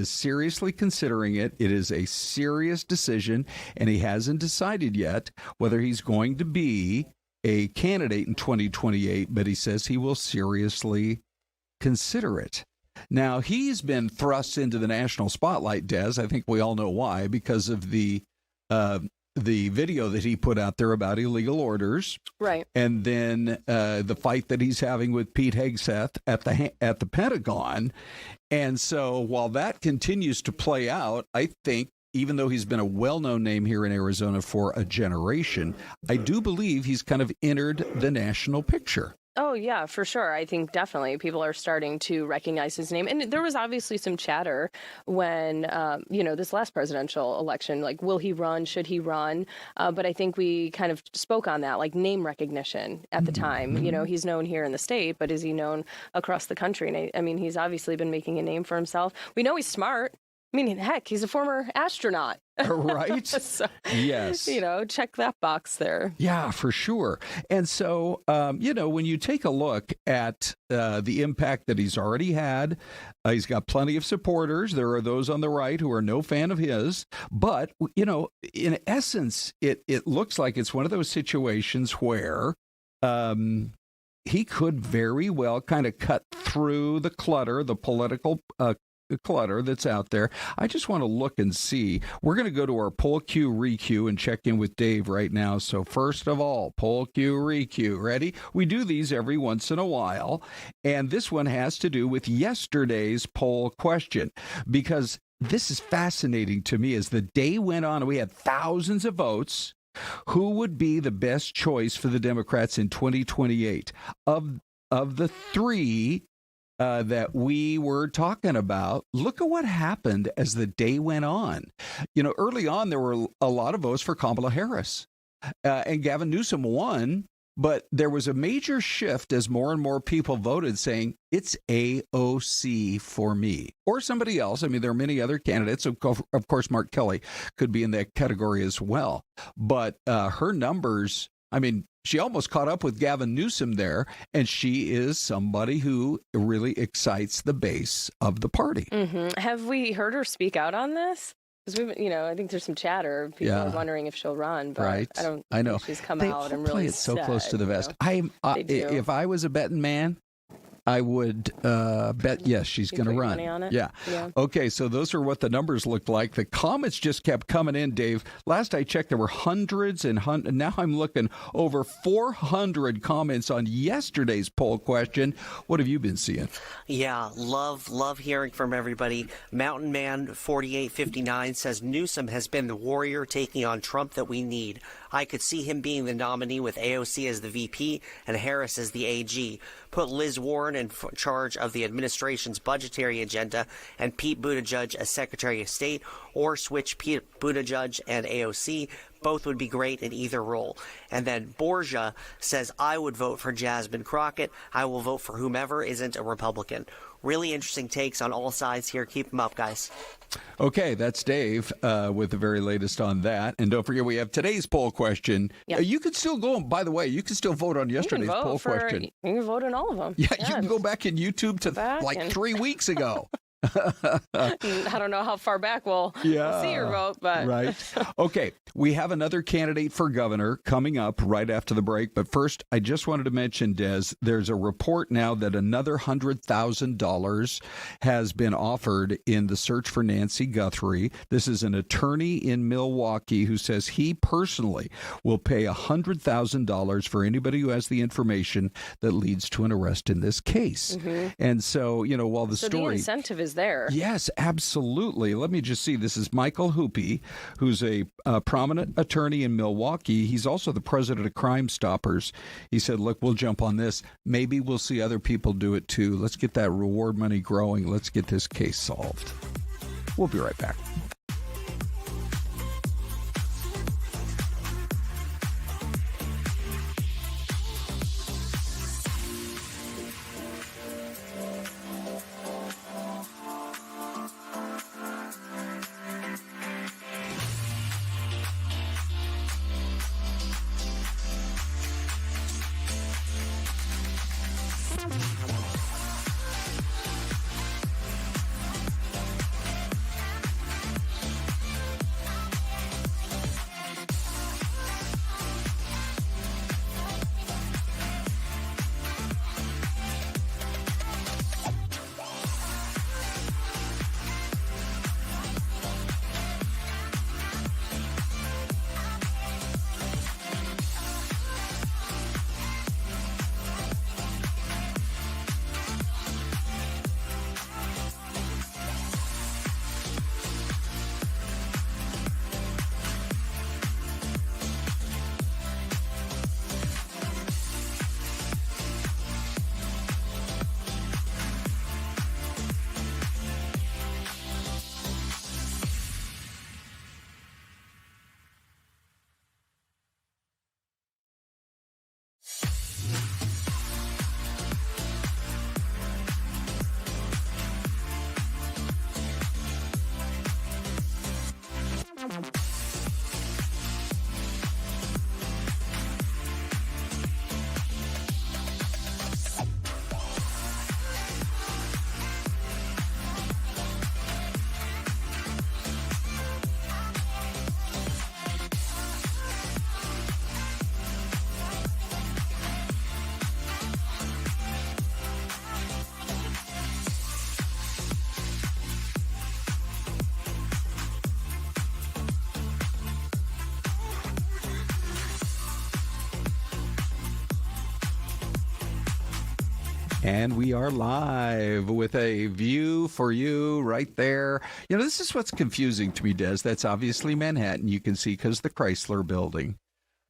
seriously considering it. It is a serious decision, and he hasn't decided yet whether he's going to be a candidate in 2028, but he says he will seriously consider it. Now, he's been thrust into the national spotlight, Des. I think we all know why, because of the video that he put out there about illegal orders, right? And then the fight that he's having with Pete Hegseth at the Pentagon. And so while that continues to play out, I think even though he's been a well-known name here in Arizona for a generation, I do believe he's kind of entered the national picture. Oh, yeah, for sure. I think definitely people are starting to recognize his name. And there was obviously some chatter when, this last presidential election, like, will he run? Should he run? But I think we kind of spoke on that, like name recognition at the time. He's known here in the state, but is he known across the country? And I mean, he's obviously been making a name for himself. We know he's smart. I mean, heck, he's a former astronaut. Right? So, yes. Check that box there. Yeah, for sure. And so, when you take a look at the impact that he's already had, he's got plenty of supporters. There are those on the right who are no fan of his. But, in essence, it looks like it's one of those situations where he could very well kind of cut through the clutter, the political clutter that's out there. I just want to look and see. We're going to go to our poll queue requeue and check in with Dave right now. So first of all, poll queue requeue. Ready? We do these every once in a while. And this one has to do with yesterday's poll question, because this is fascinating to me. As the day went on, we had thousands of votes. Who would be the best choice for the Democrats in 2028? Of the three that we were talking about, look at what happened as the day went on. You know, early on, there were a lot of votes for Kamala Harris. And Gavin Newsom won, but there was a major shift as more and more people voted saying, it's AOC for me or somebody else. I mean, there are many other candidates. Of course, Mark Kelly could be in that category as well. But her numbers, I mean, she almost caught up with Gavin Newsom there, and she is somebody who really excites the base of the party. Mm-hmm. Have we heard her speak out on this? Because I think there's some chatter. People are wondering if she'll run, but right. I know. Think she's come out and really play it so close to the vest. If I was a betting man, I would bet yes, she's going to run. Money on it? Yeah. Okay, so those are what the numbers look like. The comments just kept coming in, Dave. Last I checked, there were hundreds and hundreds. Now I'm looking over 400 comments on yesterday's poll question. What have you been seeing? Yeah, love hearing from everybody. Mountain Man 4859 says Newsom has been the warrior taking on Trump that we need. I could see him being the nominee with AOC as the VP and Harris as the AG. Put Liz Warren in charge of the administration's budgetary agenda and Pete Buttigieg as Secretary of State, or switch Pete Buttigieg and AOC. Both would be great in either role. And then Borgia says, I would vote for Jasmine Crockett. I will vote for whomever isn't a Republican. Really interesting takes on all sides here. Keep them up, guys. Okay, that's Dave with the very latest on that. And don't forget, we have today's poll question. Yep. You can still go, by the way, you can still vote on yesterday's poll question. You can vote on all of them. Yeah, you can go back in YouTube to 3 weeks ago. I don't know how far back we'll see your vote, but right. Okay, we have another candidate for governor coming up right after the break. But first, I just wanted to mention, Des, there's a report now that another $100,000 has been offered in the search for Nancy Guthrie. This is an attorney in Milwaukee who says he personally will pay $100,000 for anybody who has the information that leads to an arrest in this case. Mm-hmm. And so, while the story, the incentive is there. Yes, absolutely. Let me just see. This is Michael Hoopie, who's a prominent attorney in Milwaukee. He's also the president of Crime Stoppers. He said, look, we'll jump on this. Maybe we'll see other people do it too. Let's get that reward money growing. Let's get this case solved. We'll be right back. And we are live with a view for you right there. You know, this is what's confusing to me, Des. That's obviously Manhattan. You can see because the Chrysler Building.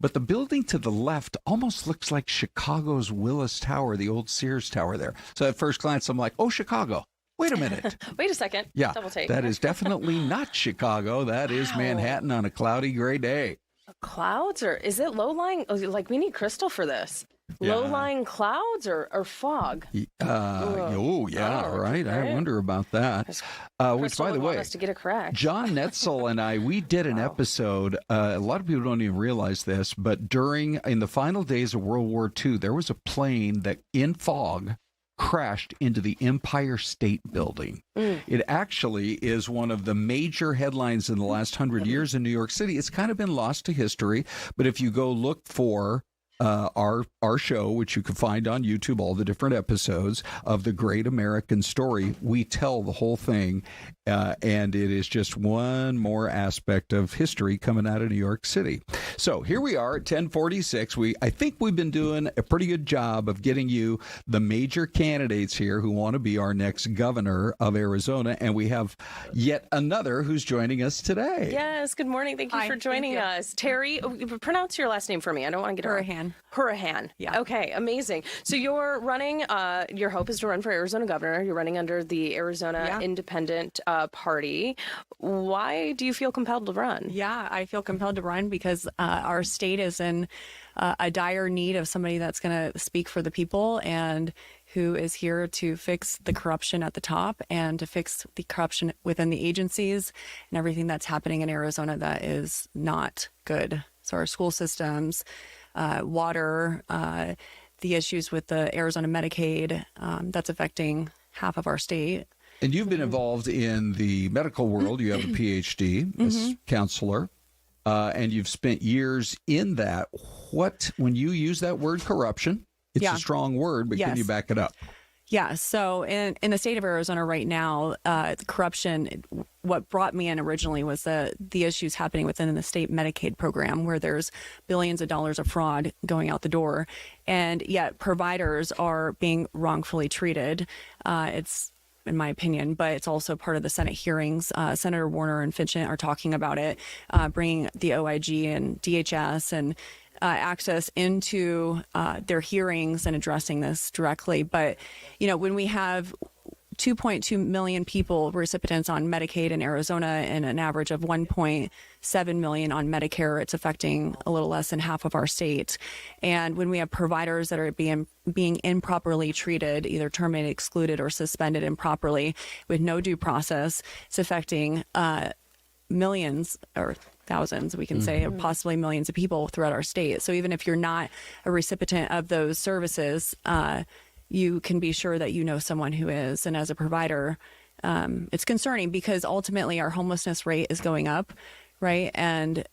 But the building to the left almost looks like Chicago's Willis Tower, the old Sears Tower there. So at first glance, I'm like, oh, Chicago. Wait a minute. Wait a second. Yeah, double take. That is definitely not Chicago. That is Manhattan on a cloudy gray day. Clouds, or is it low-lying? Oh, like, we need Krystal for this. Yeah. Low-lying clouds or fog? Oh, yeah, right. I wonder about that. Which, by the way, want us to get it correct. John Netzel and I, we did an episode. A lot of people don't even realize this, but in the final days of World War II, there was a plane that in fog crashed into the Empire State Building. It actually is one of the major headlines in the last 100 years in New York City. It's kind of been lost to history, but if you go look for our show, which you can find on YouTube, all the different episodes of The Great American Story, we tell the whole thing, and it is just one more aspect of history coming out of New York City. So here we are at 1046. I think we've been doing a pretty good job of getting you the major candidates here who want to be our next governor of Arizona, and we have yet another who's joining us today. Yes, good morning. Thank you for joining us. Teri, pronounce your last name for me. I don't want to get it wrong. Hourihan. Yeah. Okay, amazing. So you're running, your hope is to run for Arizona governor. You're running under the Arizona Independent Party. Why do you feel compelled to run? Yeah, I feel compelled to run because our state is in a dire need of somebody that's going to speak for the people and who is here to fix the corruption at the top and to fix the corruption within the agencies and everything that's happening in Arizona that is not good. So our school systems, water, the issues with the Arizona Medicaid, that's affecting half of our state. And you've been involved in the medical world. You have a PhD as counselor, and you've spent years in that. When you use that word corruption, it's a strong word, but can you back it up? Yeah. So in the state of Arizona right now, the corruption, what brought me in originally was the issues happening within the state Medicaid program, where there's billions of dollars of fraud going out the door. And yet providers are being wrongfully treated. It's, in my opinion, but it's also part of the Senate hearings. Senator Warner and Finchin are talking about it, bringing the OIG and DHS and access into their hearings and addressing this directly. But, you know, when we have 2.2 million people recipients on Medicaid in Arizona and an average of 1.7 million on Medicare, it's affecting a little less than half of our state. And when we have providers that are being improperly treated, either terminated, excluded, or suspended improperly with no due process, it's affecting millions or thousands, we can say, or possibly millions of people throughout our state. So even if you're not a recipient of those services, you can be sure that you know someone who is. And as a provider, it's concerning because ultimately our homelessness rate is going up, right? And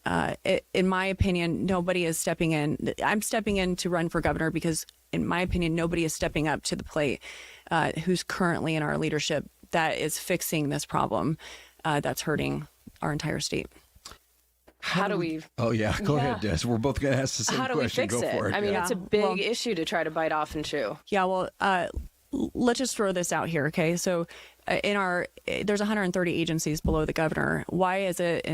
in my opinion, nobody is stepping in. I'm stepping in to run for governor because, in my opinion, nobody is stepping up to the plate who's currently in our leadership that is fixing this problem that's hurting our entire state. How do we? Oh, yeah. Go ahead, Des. We're both going to ask the same question. How do we fix it? For it. I mean, it's a big issue to try to bite off and chew. Yeah, well, let's just throw this out here, okay? So there's 130 agencies below the governor. Why is it,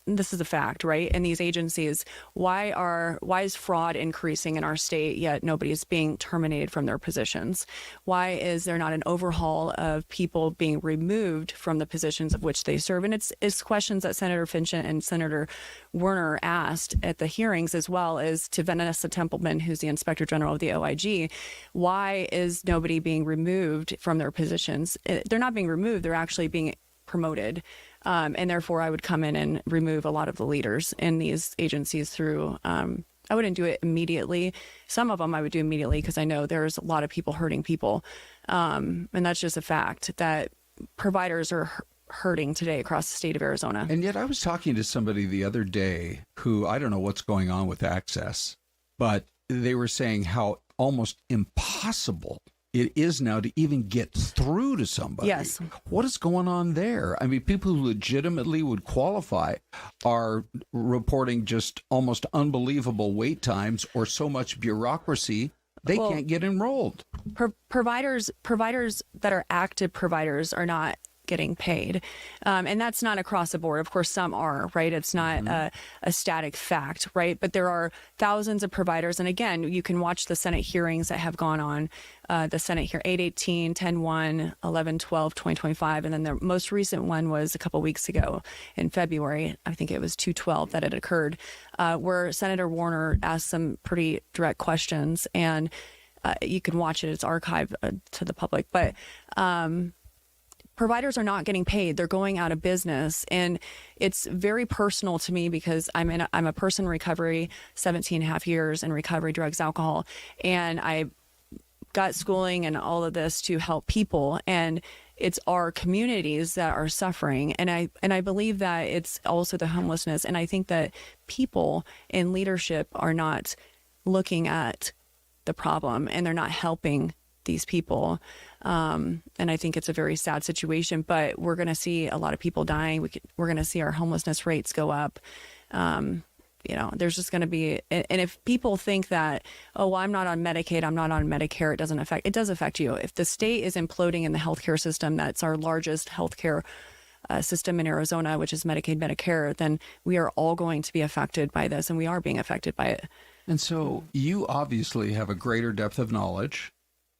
this is a fact, right? In these agencies, why is fraud increasing in our state, yet nobody is being terminated from their positions? Why is there not an overhaul of people being removed from the positions of which they serve? And it's questions that Senator Finchin and Senator Warner asked at the hearings, as well as to Vanessa Templeman, who's the Inspector General of the OIG. Why is nobody being removed from their positions? They're not being removed, they're actually being promoted. And therefore, I would come in and remove a lot of the leaders in these agencies through, I wouldn't do it immediately. Some of them I would do immediately because I know there's a lot of people hurting people. And that's just a fact that providers are hurting today across the state of Arizona. And yet I was talking to somebody the other day who, I don't know what's going on with access, but they were saying how almost impossible it is now to even get through to somebody. Yes. What is going on there? I mean, people who legitimately would qualify are reporting just almost unbelievable wait times or so much bureaucracy They can't get enrolled. Providers that are active providers are not getting paid. And that's not across the board. Of course, some are, right? It's not a static fact, right? But there are thousands of providers. And again, you can watch the Senate hearings that have gone on. The Senate here, 8/18, 10/1, 11/12, 2025. And then the most recent one was a couple weeks ago in February. I think it was 2/12 that it occurred, where Senator Warner asked some pretty direct questions. And you can watch it. It's archived to the public. But providers are not getting paid. They're going out of business. And it's very personal to me because I'm a person in recovery, 17 and a half years in recovery, drugs, alcohol. And I got schooling and all of this to help people. And it's our communities that are suffering. And I believe that it's also the homelessness. And I think that people in leadership are not looking at the problem and they're not helping these people. And I think it's a very sad situation, but we're going to see a lot of people dying. We're going to see our homelessness rates go up. There's just going to be, and if people think that, oh, well, I'm not on Medicaid, I'm not on Medicare, it does affect you. If the state is imploding in the healthcare system, that's our largest healthcare system in Arizona, which is Medicaid, Medicare, then we are all going to be affected by this, and we are being affected by it. And so you obviously have a greater depth of knowledge,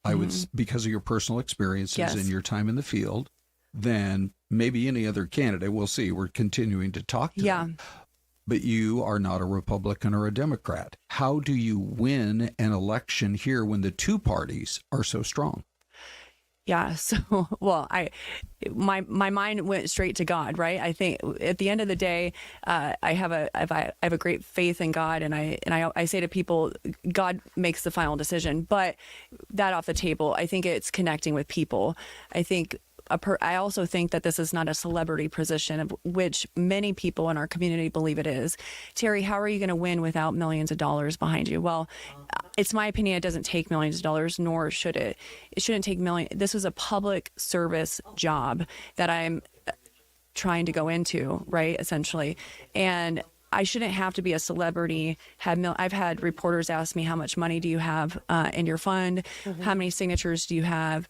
I would, because of your personal experiences and your time in the field, than maybe any other candidate. We'll see. We're continuing to talk to them. But you are not a Republican or a Democrat. How do you win an election here when the two parties are so strong? Yeah. So, well, my mind went straight to God, right? I think at the end of the day, I have a great faith in God, and I say to people, God makes the final decision. But that off the table, I think it's connecting with people. I also think that this is not a celebrity position, of which many people in our community believe it is. Teri, how are you going to win without millions of dollars behind you? Well, it's my opinion it doesn't take millions of dollars, nor should it. It shouldn't take millions. This was a public service job that I'm trying to go into, right, essentially. And I shouldn't have to be a celebrity. I've had reporters ask me, how much money do you have in your fund? How many signatures do you have?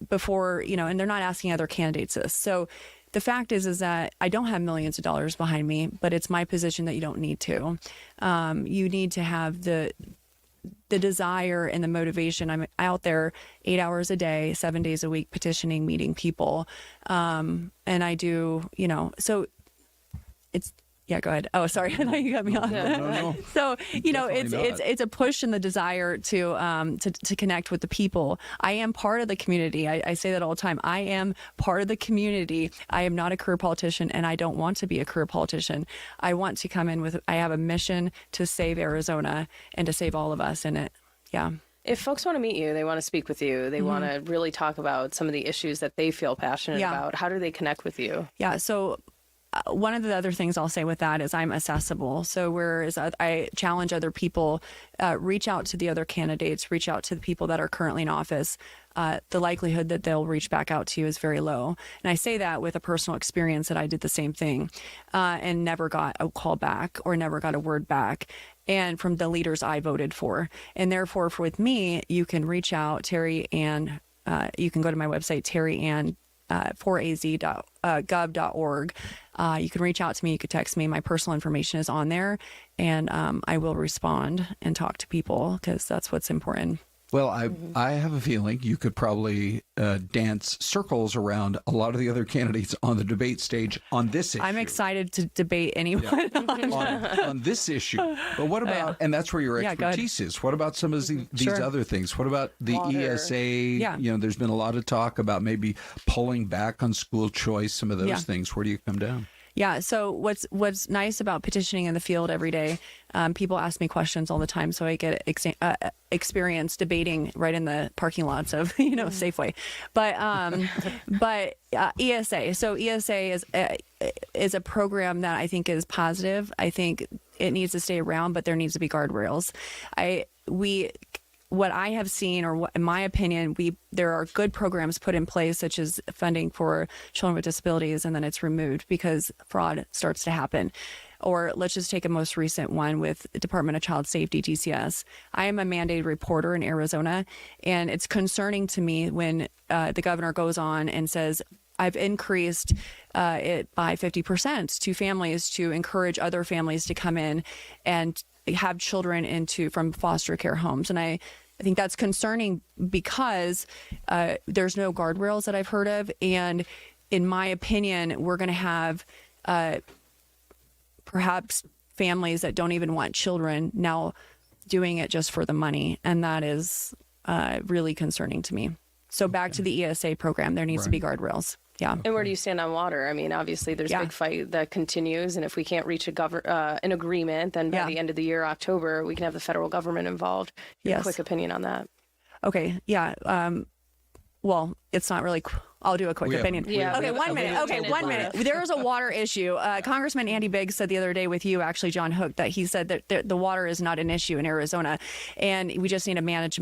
Before, and they're not asking other candidates this. So the fact is that I don't have millions of dollars behind me, but it's my position that you don't need to. You need to have the desire and the motivation. I'm out there 8 hours a day, 7 days a week, petitioning, meeting people. And I do, so it's, yeah, go ahead. Oh, sorry. I thought you got me on. No. So, it's a push and the desire to connect with the people. I am part of the community. I say that all the time. I am part of the community. I am not a career politician, and I don't want to be a career politician. I want to come in I have a mission to save Arizona and to save all of us in it. Yeah. If folks want to meet you, they want to speak with you, they want to really talk about some of the issues that they feel passionate about, how do they connect with you? Yeah. So one of the other things I'll say with that is I'm accessible. So whereas I challenge other people, reach out to the other candidates, reach out to the people that are currently in office, the likelihood that they'll reach back out to you is very low. And I say that with a personal experience that I did the same thing and never got a call back or never got a word back. And from the leaders I voted for. And therefore, with me, you can reach out, Teri, and you can go to my website, teriand4az.gov.org. You can reach out to me. You could text me. My personal information is on there, and I will respond and talk to people because that's what's important. Well, I have a feeling you could probably dance circles around a lot of the other candidates on the debate stage on this issue. I'm excited to debate anyone on this issue. But what about, and that's where your expertise is, what about some of these other things? What about the ESA? There's been a lot of talk about maybe pulling back on school choice, some of those things. Where do you come down? Yeah. So what's nice about petitioning in the field every day, people ask me questions all the time. So I get experience debating right in the parking lots of, Safeway. But ESA. So ESA is a program that I think is positive. I think it needs to stay around, but there needs to be guardrails. What I have seen, or what, in my opinion, there are good programs put in place, such as funding for children with disabilities, and then it's removed because fraud starts to happen. or let's just take a most recent one with the Department of Child Safety, DCS. I am a mandated reporter in Arizona, and it's concerning to me when the governor goes on and says, I've increased it by 50% to families to encourage other families to come in and have children from foster care homes. And I think that's concerning because there's no guardrails that I've heard of. And in my opinion, we're going to have perhaps families that don't even want children now doing it just for the money. And that is really concerning to me. So back to the ESA program, there needs to be guardrails. Yeah. And where do you stand on water? I mean, obviously, there's a big fight that continues. And if we can't reach an agreement, then by the end of the year, October, we can have the federal government involved. Your quick opinion on that. Okay. Yeah. Well, it's not really. I'll do a quick opinion. Okay, 1 minute. Okay, 1 minute. There is a water issue. Congressman Andy Biggs said the other day with you, actually, John Hook, that he said that the water is not an issue in Arizona, and we just need to manage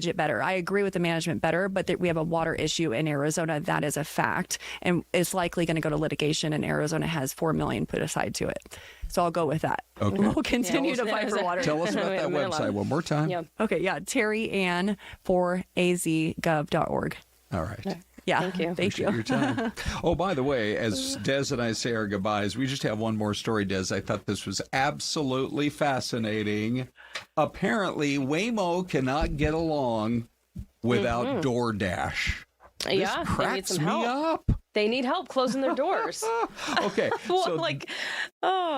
it better. I agree with the management better, but that we have a water issue in Arizona. That is a fact, and it's likely going to go to litigation, and Arizona has $4 million put aside to it. So I'll go with that. Okay. We'll continue to fight for water. Tell us about that website one more time. Yeah. Okay, Teri for azgov.org. All right. Yeah. Thank you. Thank you. Your time. Oh, by the way, as Des and I say our goodbyes, we just have one more story, Des. I thought this was absolutely fascinating. Apparently, Waymo cannot get along without DoorDash. This cracks me up. They need help closing their doors. Okay. So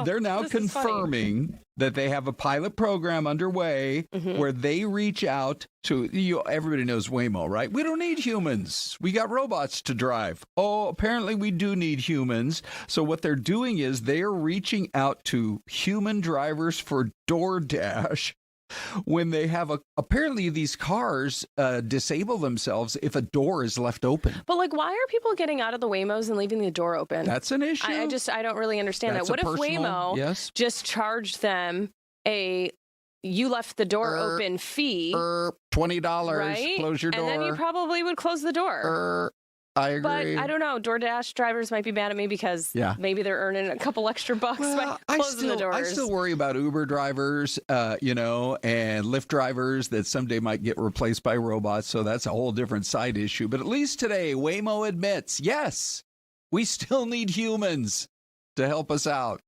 they're now confirming that they have a pilot program underway where they reach out to, everybody knows Waymo, right? We don't need humans. We got robots to drive. Oh, apparently we do need humans. So what they're doing is they're reaching out to human drivers for DoorDash when they have apparently these cars disable themselves if a door is left open. But why are people getting out of the Waymos and leaving the door open? That's an issue. I don't really understand that. What if Waymo just charged them you left the door open fee? $20, right? Close your door. And then you probably would close the door. I agree. But I don't know. DoorDash drivers might be mad at me because maybe they're earning a couple extra bucks by closing the doors. I still worry about Uber drivers, and Lyft drivers that someday might get replaced by robots. So that's a whole different side issue. But at least today, Waymo admits, yes, we still need humans to help us out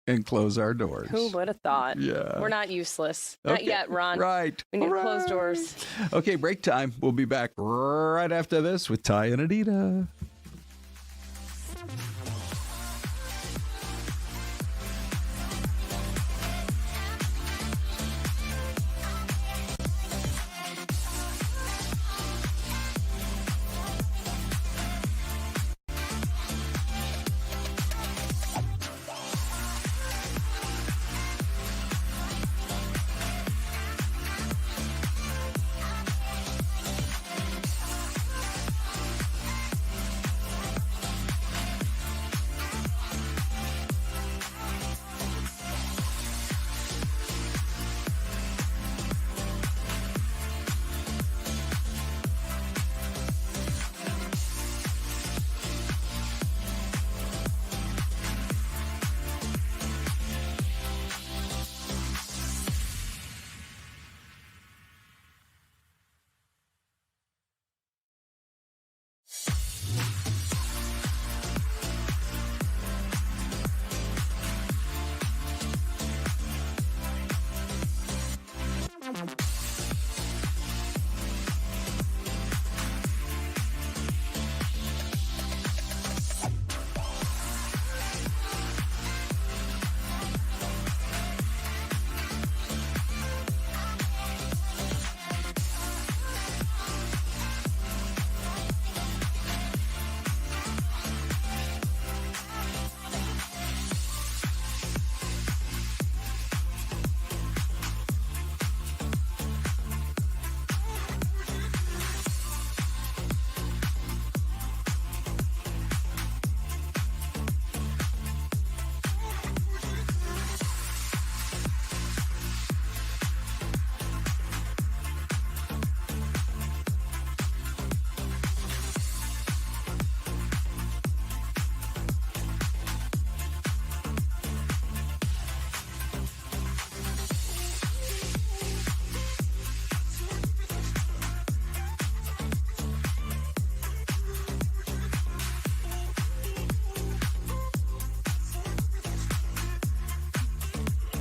and close our doors. Who would have thought? Yeah. We're not useless. Not yet, Ron. Right. We need to close doors. Okay, break time. We'll be back right after this with Ty and Anita.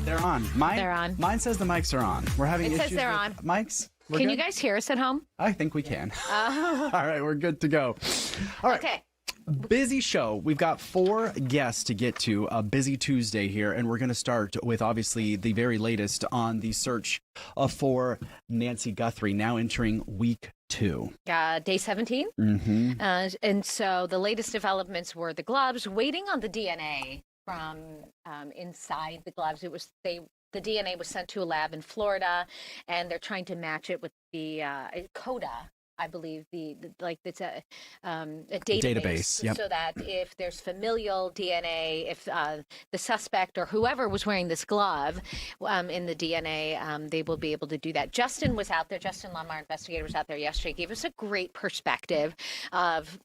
They're on. They're on. Mine says the mics are on. We're having issues says they're with on. mics. Can you guys hear us at home? I think we can. All right, we're good to go. All right. Okay. Busy show. We've got 4 guests to get to. A busy Tuesday here, and we're going to start with obviously the very latest on the search for Nancy Guthrie, now entering week 2. Day 17. Mm-hmm. And so the latest developments were the gloves, waiting on the DNA from inside the gloves. The DNA was sent to a lab in Florida, and they're trying to match it with the CODA. I believe it's a database, yep. So that if there's familial DNA, if the suspect or whoever was wearing this glove in the DNA, they will be able to do that. Justin was out there. Justin Lamar, investigator, was out there yesterday. Gave us a great perspective of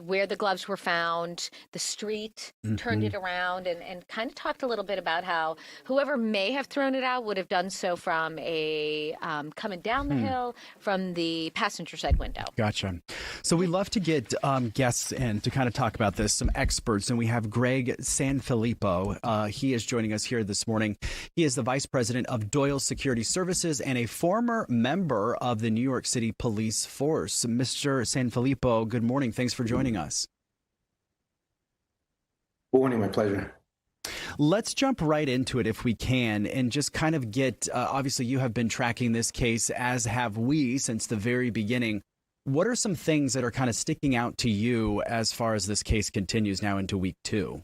where the gloves were found, the street, turned it around, and kind of talked a little bit about how whoever may have thrown it out would have done so from a coming down the hill from the passenger side window. Gotcha. So we love to get guests in to kind of talk about this, some experts, and we have Greg Sanfilippo. He is joining us here this morning. He is the Vice President of Doyle Security Services and a former member of the New York City Police Force. Mr. Sanfilippo, good morning. Thanks for joining us. Good morning. My pleasure. Let's jump right into it if we can and just kind of get, obviously you have been tracking this case, as have we, since the very beginning. What are some things that are kind of sticking out to you as far as this case continues now into week 2?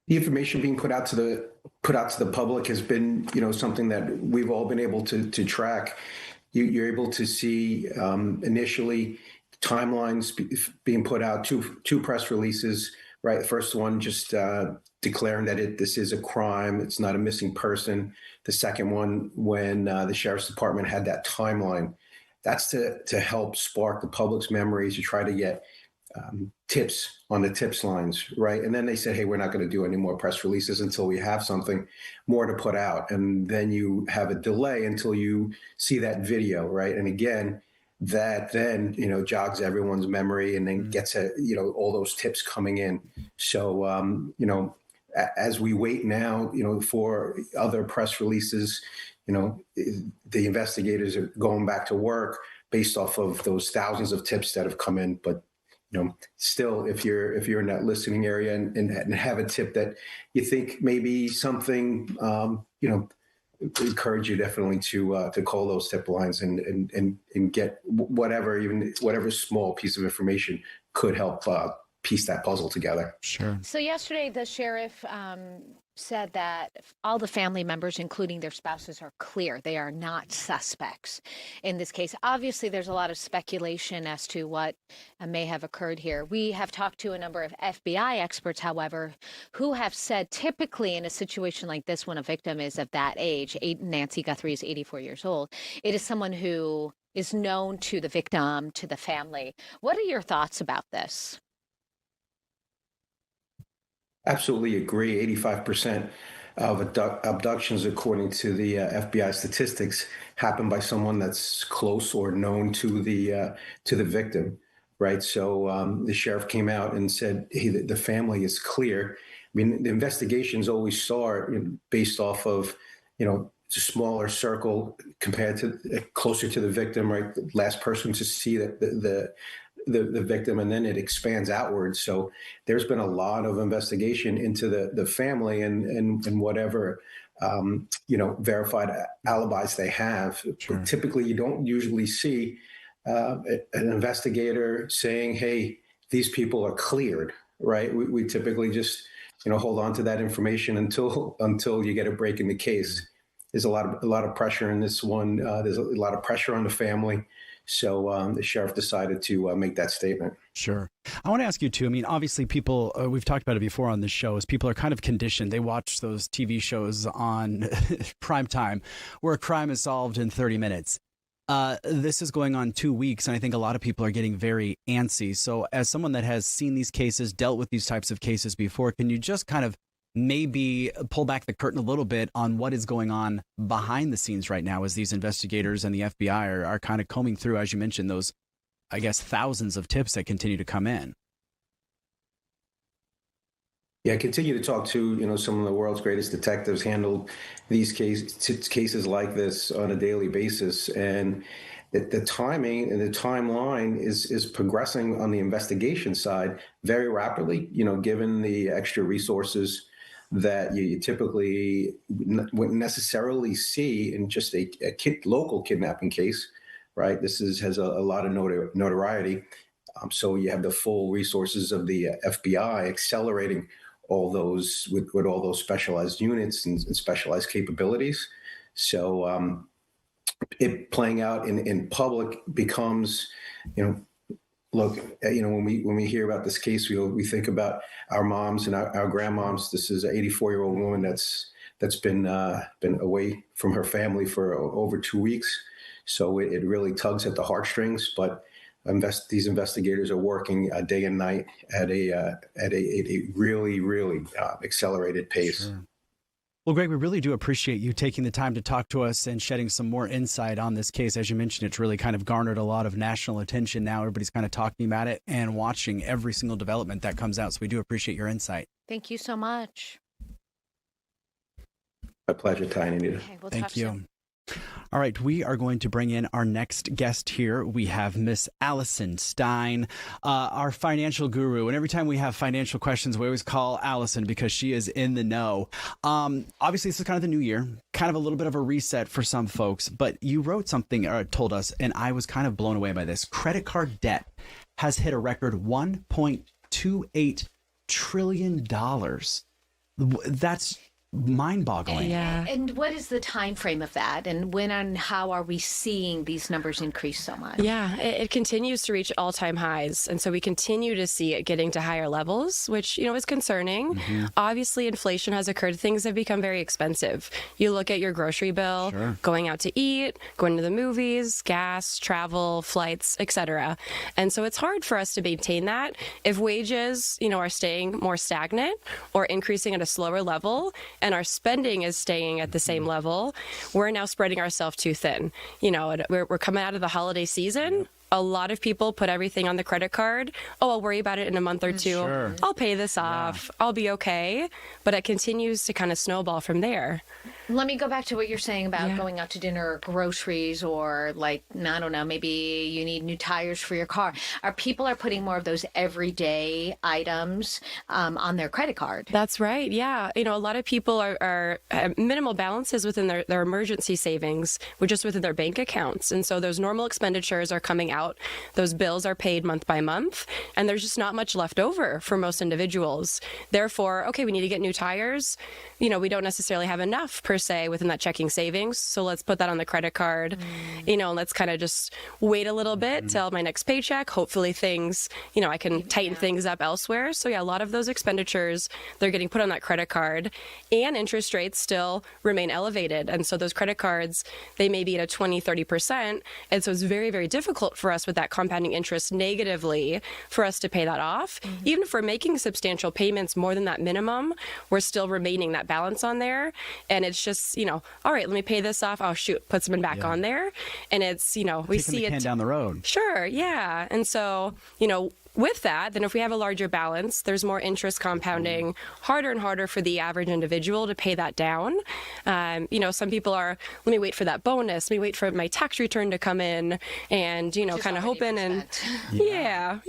The information being put out to the public has been, something that we've all been able to track. You're able to see initially timelines being put out, two press releases, right? The first one just declaring that this is a crime. It's not a missing person. The second one, when the Sheriff's Department had that timeline, that's to help spark the public's memories, to try to get tips on the tips lines, right? And then they said, hey, we're not going to do any more press releases until we have something more to put out. And then you have a delay until you see that video, right? And again, that then, jogs everyone's memory and then gets, all those tips coming in. So, as we wait now, for other press releases, the investigators are going back to work based off of those thousands of tips that have come in. But still, if you're in that listening area and have a tip that you think maybe something, encourage you definitely to call those tip lines and get whatever small piece of information could help piece that puzzle together. Sure. So yesterday, the sheriff said that all the family members, including their spouses, are clear. They are not suspects in this case. Obviously, there's a lot of speculation as to what may have occurred here. We have talked to a number of FBI experts, however, who have said typically in a situation like this, when a victim is of that age, Nancy Guthrie is 84 years old, it is someone who is known to the victim, to the family. What are your thoughts about this? Absolutely agree. 85% of abductions, according to the FBI statistics, happen by someone that's close or known to the victim, right? So the sheriff came out and said, hey, the family is clear. I mean, the investigations always start based off of, it's a smaller circle compared to closer to the victim, right? The last person to see the victim, and then it expands outwards. So there's been a lot of investigation into the family and whatever, verified alibis they have. Sure. Typically, you don't usually see an investigator saying, hey, these people are cleared, right? We typically just, hold on to that information until you get a break in the case. There's a lot of pressure in this one. There's a lot of pressure on the family. So the sheriff decided to make that statement. Sure. I want to ask you, too. I mean, obviously, people, we've talked about it before on this show, is people are kind of conditioned. They watch those TV shows on prime time where a crime is solved in 30 minutes. This is going on 2 weeks, and I think a lot of people are getting very antsy. So as someone that has seen these cases, dealt with these types of cases before, can you just kind of maybe pull back the curtain a little bit on what is going on behind the scenes right now as these investigators and the FBI are kind of combing through, as you mentioned, those, I guess, thousands of tips that continue to come in? Yeah, I continue to talk to, some of the world's greatest detectives handle these cases like this on a daily basis. And the timing and the timeline is progressing on the investigation side very rapidly, given the extra resources that you typically wouldn't necessarily see in just a local kidnapping case, right? This has a lot of notoriety. So you have the full resources of the FBI accelerating all those with all those specialized units and specialized capabilities. So it playing out in public becomes, look, when we hear about this case, we think about our moms and our grandmoms. This is an 84-year-old woman that's been away from her family for over 2 weeks. So it really tugs at the heartstrings, but these investigators are working day and night at a really, really accelerated pace. Sure. Well, Greg, we really do appreciate you taking the time to talk to us and shedding some more insight on this case. As you mentioned, it's really kind of garnered a lot of national attention now. Everybody's kind of talking about it and watching every single development that comes out. So we do appreciate your insight. Thank you so much. My pleasure, Ty and Anita. Okay, we'll Thank you. All right, we are going to bring in our next guest here. We have Miss Alison Stone, our financial guru. And every time we have financial questions, we always call Alison because she is in the know. Obviously, this is kind of the new year, kind of a little bit of a reset for some folks. But you wrote something or told us, and I was kind of blown away by this. Credit card debt has hit a record $1.28 trillion. That's mind-boggling. Yeah. And what is the time frame of that? And when and how are we seeing these numbers increase so much? Yeah, it continues to reach all-time highs. And so we continue to see it getting to higher levels, which, is concerning. Mm-hmm. Obviously, inflation has occurred. Things have become very expensive. You look at your grocery bill, sure, going out to eat, going to the movies, gas, travel, flights, etc. And so it's hard for us to maintain that. If wages, are staying more stagnant or increasing at a slower level, and our spending is staying at the same level, we're now spreading ourselves too thin. We're coming out of the holiday season. A lot of people put everything on the credit card. Oh, I'll worry about it in a month or two. Sure. I'll pay this off. I'll be okay. But it continues to kind of snowball from there. Let me go back to what you're saying about going out to dinner or groceries or I don't know, maybe you need new tires for your car. People are putting more of those everyday items on their credit card. That's right. Yeah. A lot of people are minimal balances within their emergency savings, just within their bank accounts. And so those normal expenditures are coming out. Those bills are paid month by month, and there's just not much left over for most individuals. Therefore, okay, we need to get new tires. We don't necessarily have enough per se within that checking savings. So let's put that on the credit card, and let's kind of just wait a little bit till my next paycheck. Hopefully things, I can tighten things up elsewhere. So yeah, a lot of those expenditures, they're getting put on that credit card, and interest rates still remain elevated. And so those credit cards, they may be at a 20-30%. And so it's very, very difficult for us with that compounding interest negatively for us to pay that off. Even if we're making substantial payments more than that minimum, we're still remaining that balance on there. And it's just, all right, let me pay this off. Oh, shoot, put something back on there. And it's, we Kicking see the can it down the road. Sure. Yeah. And so, with that, then if we have a larger balance, there's more interest compounding, harder and harder for the average individual to pay that down. Some people are, let me wait for that bonus, let me wait for my tax return to come in, and, kind of hoping and yeah.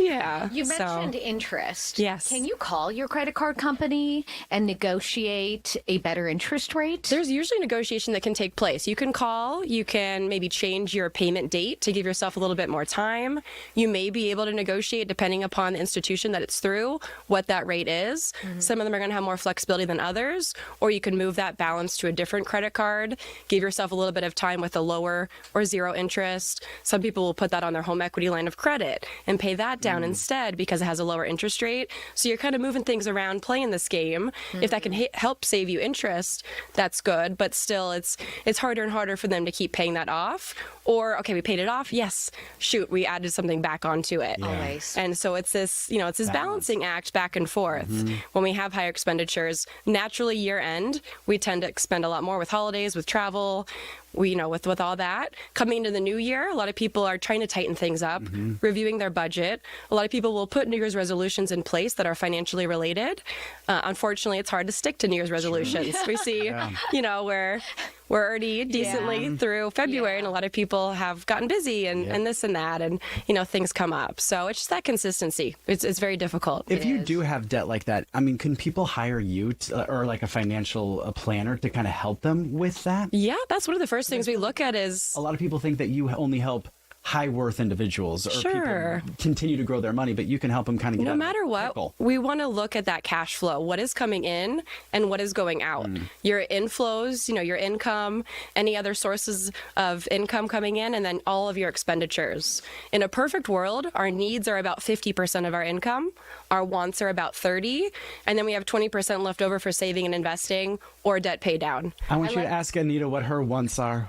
You mentioned interest. Yes. Can you call your credit card company and negotiate a better interest rate? There's usually negotiation that can take place. You can call, you can maybe change your payment date to give yourself a little bit more time. You may be able to negotiate depending upon the institution that it's through, what that rate is. Some of them are going to have more flexibility than others, or you can move that balance to a different credit card, give yourself a little bit of time with a lower or zero interest. Some people will put that on their home equity line of credit and pay that down instead because it has a lower interest rate. So you're kind of moving things around, playing this game. If that can help save you interest, that's good, but still it's harder and harder for them to keep paying that off. Or, okay, we paid it off. Yes, shoot, we added something back onto it. Always. And So it's this, it's this balancing act back and forth. When we have higher expenditures, naturally year end, we tend to spend a lot more with holidays, with travel. With all that coming into the new year, a lot of people are trying to tighten things up, reviewing their budget. A lot of people will put New Year's resolutions in place that are financially related. Unfortunately, it's hard to stick to New Year's resolutions. We see, we're already decently through February, and a lot of people have gotten busy and this and that, and things come up. So it's just that consistency. It's very difficult. If you do have debt like that, I mean, can people hire you or like a financial planner to kind of help them with that? Yeah, that's one of the first things we look at. Is a lot of people think that you only help high worth individuals or people continue to grow their money, but you can help them kind of get no matter what. We want to look at that cash flow, what is coming in and what is going out. Your inflows, your income, any other sources of income coming in, and then all of your expenditures. In a perfect world, our needs are about 50% of our income, our wants are about 30%, and then we have 20% left over for saving and investing or debt pay down. I want you to ask Anita what her wants are.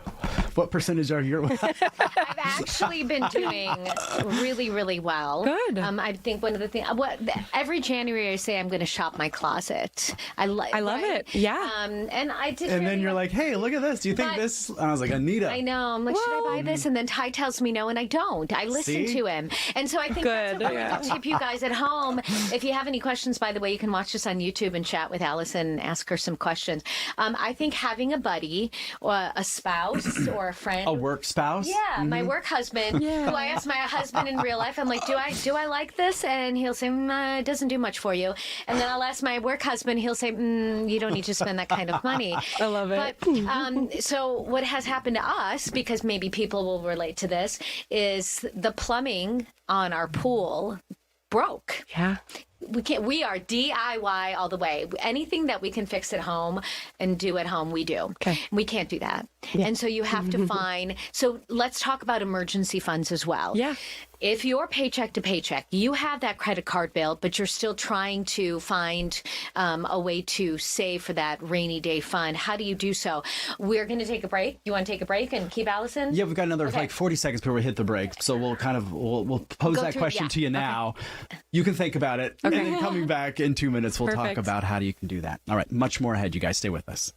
What percentage are your I've actually been doing really, really well. Good. I think one of the things, every January I say I'm going to shop my closet. I love it. Yeah. And I did. And then you're like, hey, look at this. Do you think this? And I was like, Anita. I know. I'm like, should I buy this? And then Ty tells me no, and I don't. I listen to him. And so I think that's a really good tip, you guys at home. If you have any questions, by the way, you can watch this on YouTube and chat with Allison and ask her some questions. I think having a buddy or a spouse or a friend. A work spouse? Yeah, my work husband, who I ask my husband in real life, I'm like, do I like this? And he'll say, it doesn't do much for you. And then I'll ask my work husband, he'll say, you don't need to spend that kind of money. I love it. But, so what has happened to us, because maybe people will relate to this, is the plumbing on our pool broke. Yeah. We are DIY all the way. Anything that we can fix at home and do at home, we do. Okay. We can't do that. Yeah. And so you have to find, so let's talk about emergency funds as well. Yeah. If you're paycheck to paycheck, you have that credit card bill, but you're still trying to find a way to save for that rainy day fund. How do you do so? We're going to take a break. You want to take a break and keep Allison? Yeah, we've got another like 40 seconds before we hit the break. So we'll kind of, we'll pose that question to you now. Okay. You can think about it. Okay. And then coming back in 2 minutes, we'll talk about how you can do that. All right, much more ahead. You guys stay with us.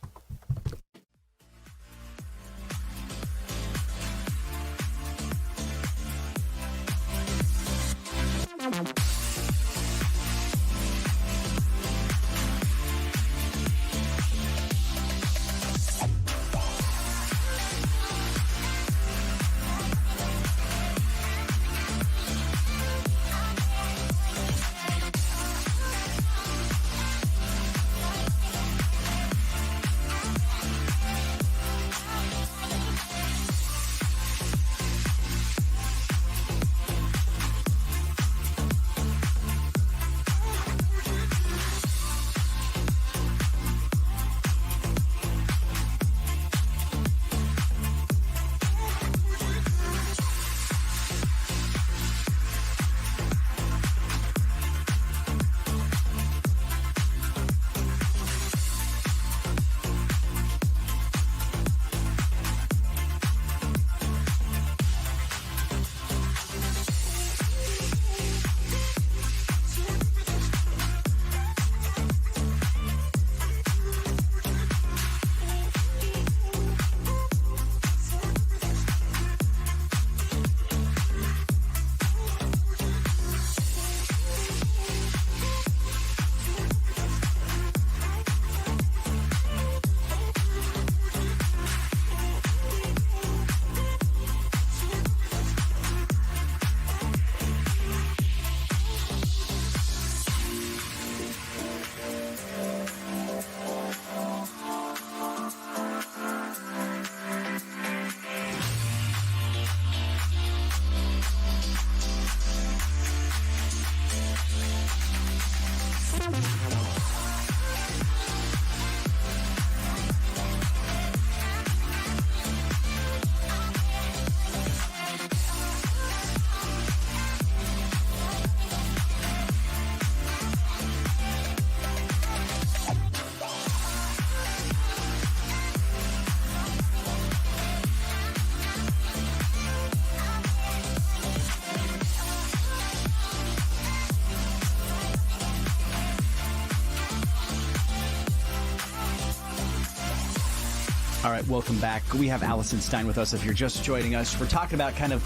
All right, welcome back. We have Alison Stone with us. If you're just joining us, we're talking about kind of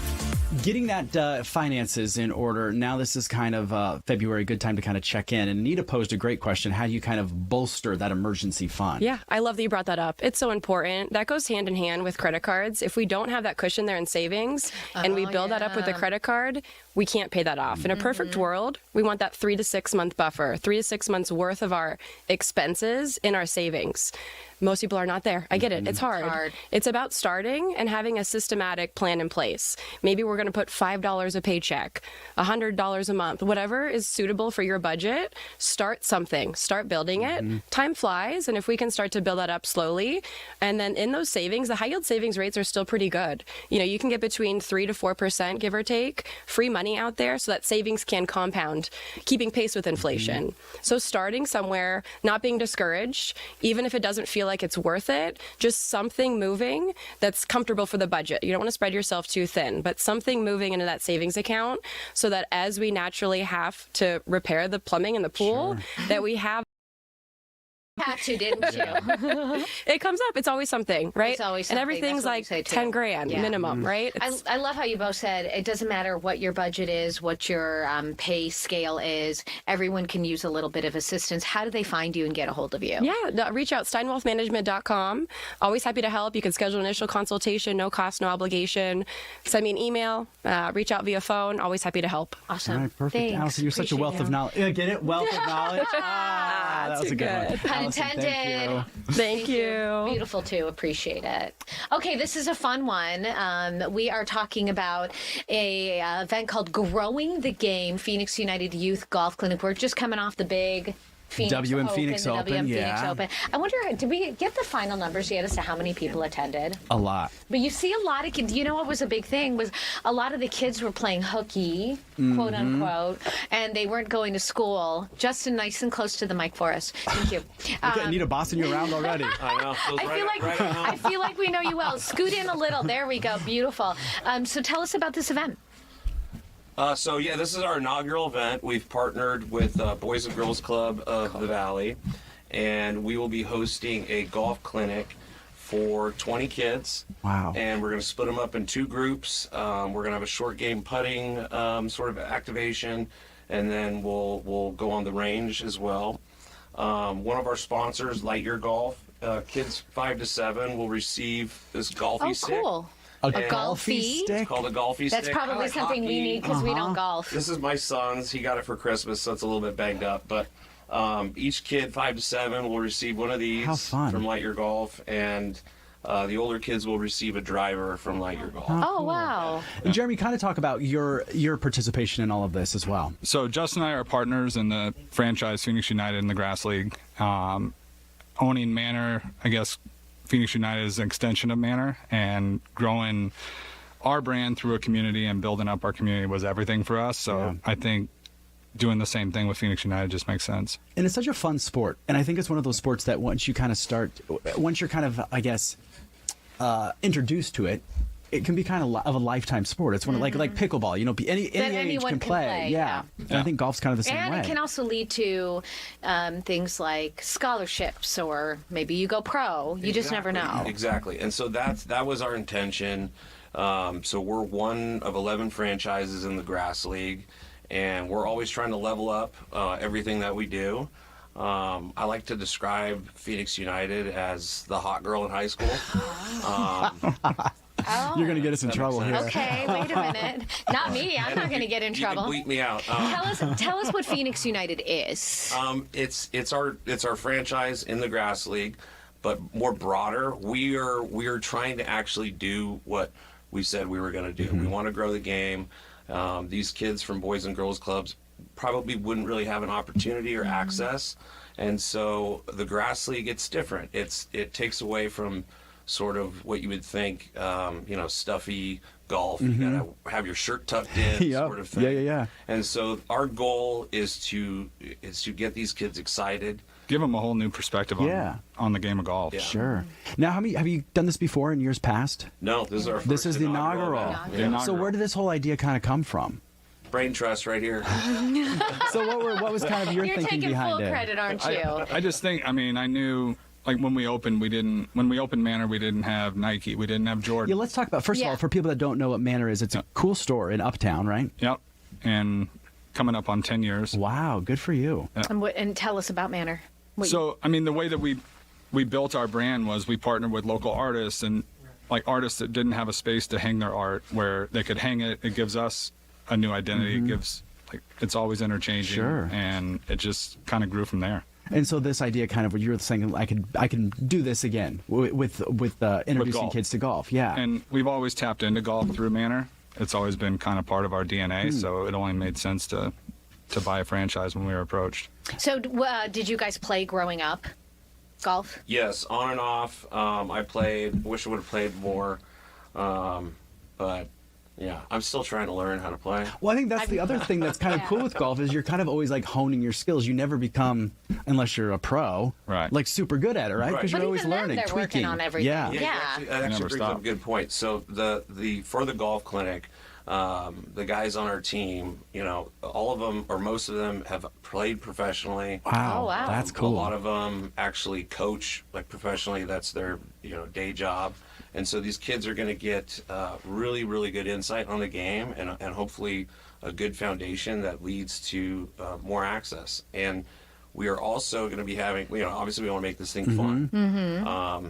getting that finances in order. Now this is kind of February, good time to kind of check in. And Anita posed a great question. How do you kind of bolster that emergency fund? Yeah, I love that you brought that up. It's so important. That goes hand in hand with credit cards. If we don't have that cushion there in savings and we build that up with a credit card, we can't pay that off. In a perfect world, we want that 3 to 6 month buffer, 3 to 6 months worth of our expenses in our savings. Most people are not there. I get it. It's hard. It's about starting and having a systematic plan in place. Maybe we're going to put $5 a paycheck, $100 a month, whatever is suitable for your budget. Start something. Start building it. Time flies, and if we can start to build that up slowly, and then in those savings, the high yield savings rates are still pretty good. You know, you can get between 3 to 4%, give or take, free money out there, so that savings can compound, keeping pace with inflation. So starting somewhere, not being discouraged, even if it doesn't feel like it's worth it, just something moving that's comfortable for the budget. You don't want to spread yourself too thin, but something moving into that savings account so that as we naturally have to repair the plumbing in the pool, that we have Had to, didn't you? it comes up. It's always something, right? It's always and something. everything's like 10 grand minimum, right? I love how you both said it doesn't matter what your budget is, what your pay scale is. Everyone can use a little bit of assistance. How do they find you and get a hold of you? Yeah, reach out, steinwealthmanagement.com. Always happy to help. You can schedule an initial consultation, no cost, no obligation. Send me an email, reach out via phone. Always happy to help. Awesome. All right, perfect. Thanks. Allison, you're such a wealth of knowledge. Get it? Wealth of knowledge. That was a good one. Pun Allison, intended. Thank you. Beautiful too. Appreciate it. Okay, this is a fun one. We are talking about a event called Growing the Game, Phoenix United Youth Golf Clinic. We're just coming off the big Phoenix WM Open, Phoenix the Open, WM yeah. Phoenix Open. I wonder, did we get the final numbers yet as to how many people attended? A lot. But you see a lot of kids. You know what was a big thing was a lot of the kids were playing hooky, quote unquote, and they weren't going to school. Justin, nice and close to the mic for us. Thank you. Okay, Anita bossing you around already. I know. I feel like we know you well. Scoot in a little. There we go. Beautiful. So tell us about this event. This is our inaugural event. We've partnered with Boys and Girls Club of the Valley, and we will be hosting a golf clinic for 20 kids. Wow. And we're going to split them up in 2 groups. We're going to have a short game putting sort of activation, and then we'll go on the range as well. One of our sponsors, Light Your Golf, kids 5 to 7 will receive this golfie stick. Oh, cool. A golfie stick? It's called a golfie stick. That's probably Like something we hockey. need because we don't golf. This is my son's. He got it for Christmas, so it's a little bit banged up. But each kid, 5 to 7, will receive one of these from Light Your Golf, and the older kids will receive a driver from Light Your Golf. Oh, wow. And Jeremy, kind of talk about your participation in all of this as well. So Justin and I are partners in the franchise Phoenix United in the Grass League. Owning Manor, I guess Phoenix United is an extension of Manor, and growing our brand through a community and building up our community was everything for us. So I think doing the same thing with Phoenix United just makes sense. And it's such a fun sport. And I think it's one of those sports that once you're kind of, I guess, introduced to it, it can be kind of a lifetime sport. It's one of like pickleball, you know, any age can play. Yeah. And I think golf's kind of the same way. And it can also lead to things like scholarships, or maybe you go pro. You just never know. Exactly. And so that was our intention. So we're one of 11 franchises in the Grass League, and we're always trying to level up everything that we do. I like to describe Phoenix United as the hot girl in high school. You're going to get us in trouble here. Okay, wait a minute. Not me. I'm not going to get in trouble. You can bleep me out. Tell us what Phoenix United is. It's our franchise in the Grass League, but more broader. We are trying to actually do what we said we were going to do. We want to grow the game. These kids from Boys and Girls Clubs probably wouldn't really have an opportunity or access, and so the Grass League, it's different. It takes away from sort of what you would think, stuffy golf. You gotta have your shirt tucked in, sort of thing. Yeah. And so our goal is to get these kids excited, give them a whole new perspective on the game of golf. Yeah. Sure. Now, have you done this before in years past? No, this is our first. This is the inaugural. Yeah. So where did this whole idea kind of come from? Brain trust right here. So what was kind of your thinking behind it? You're taking full credit, aren't you? I just think, I knew like when we opened Manor, we didn't have Nike, we didn't have Jordan. Yeah, let's talk about, first of all, for people that don't know what Manor is, it's a cool store in Uptown, right? Yep. And coming up on 10 years. Wow, good for you. Yeah. And tell us about Manor. So, I mean, the way that we built our brand was we partnered with local artists, and like artists that didn't have a space to hang their art where they could hang it. It gives us a new identity. It gives, like, it's always interchanging. Sure. And it just kind of grew from there. And so this idea, kind of what you were saying, I can do this again with introducing kids to golf. Yeah. And we've always tapped into golf through Manor. It's always been kind of part of our DNA. So it only made sense to buy a franchise when we were approached. So did you guys play growing up? Golf? Yes, on and off. I played. Wish I would have played more, but yeah, I'm still trying to learn how to play. Well, I think that's the other thing that's kind of cool with golf is you're kind of always like honing your skills. You never become, unless you're a pro, right? Like super good at it, right? Because you're always learning, they're tweaking. working on everything. Yeah. That actually brings up a good point. So for the golf clinic. The guys on our team, you know, all of them or most of them have played professionally. Wow, that's cool. A lot of them actually coach like professionally. That's their, you know, day job. And so these kids are going to get really, really good insight on the game and hopefully a good foundation that leads to more access. And we are also going to be having, you know, obviously we want to make this thing fun.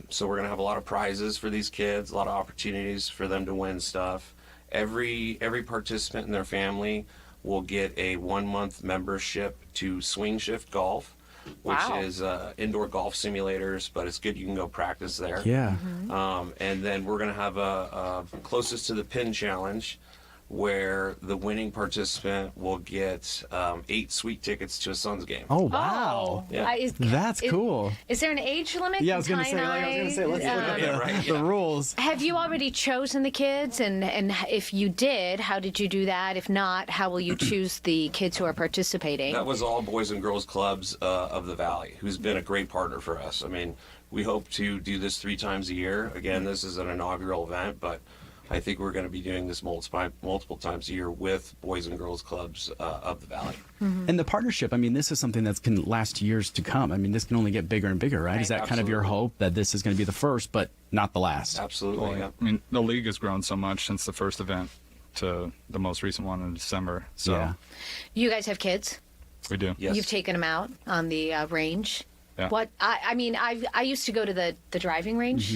So we're going to have a lot of prizes for these kids, a lot of opportunities for them to win stuff. Every participant in their family will get a 1-month membership to Swing Shift Golf, which is indoor golf simulators, but it's good you can go practice there. Yeah. And then we're going to have a closest to the pin challenge, where the winning participant will get 8 sweet tickets to a Suns game. Oh, wow. Yeah. That's cool. Is there an age limit? Yeah, I was going to say, let's look at the rules. Have you already chosen the kids? And if you did, how did you do that? If not, how will you choose the kids who are participating? That was all Boys and Girls Clubs of the Valley, who's been a great partner for us. I mean, we hope to do this 3 times a year. Again, this is an inaugural event, but I think we're going to be doing this multiple times a year with Boys and Girls Clubs of the Valley. And the partnership, I mean, this is something that can last years to come. I mean, this can only get bigger and bigger, right? Is that kind of your hope, that this is going to be the first, but not the last? Absolutely, yeah. I mean, the league has grown so much since the first event to the most recent one in December. So yeah. You guys have kids? We do. Yes. You've taken them out on the range? Yeah. What I used to go to the driving range,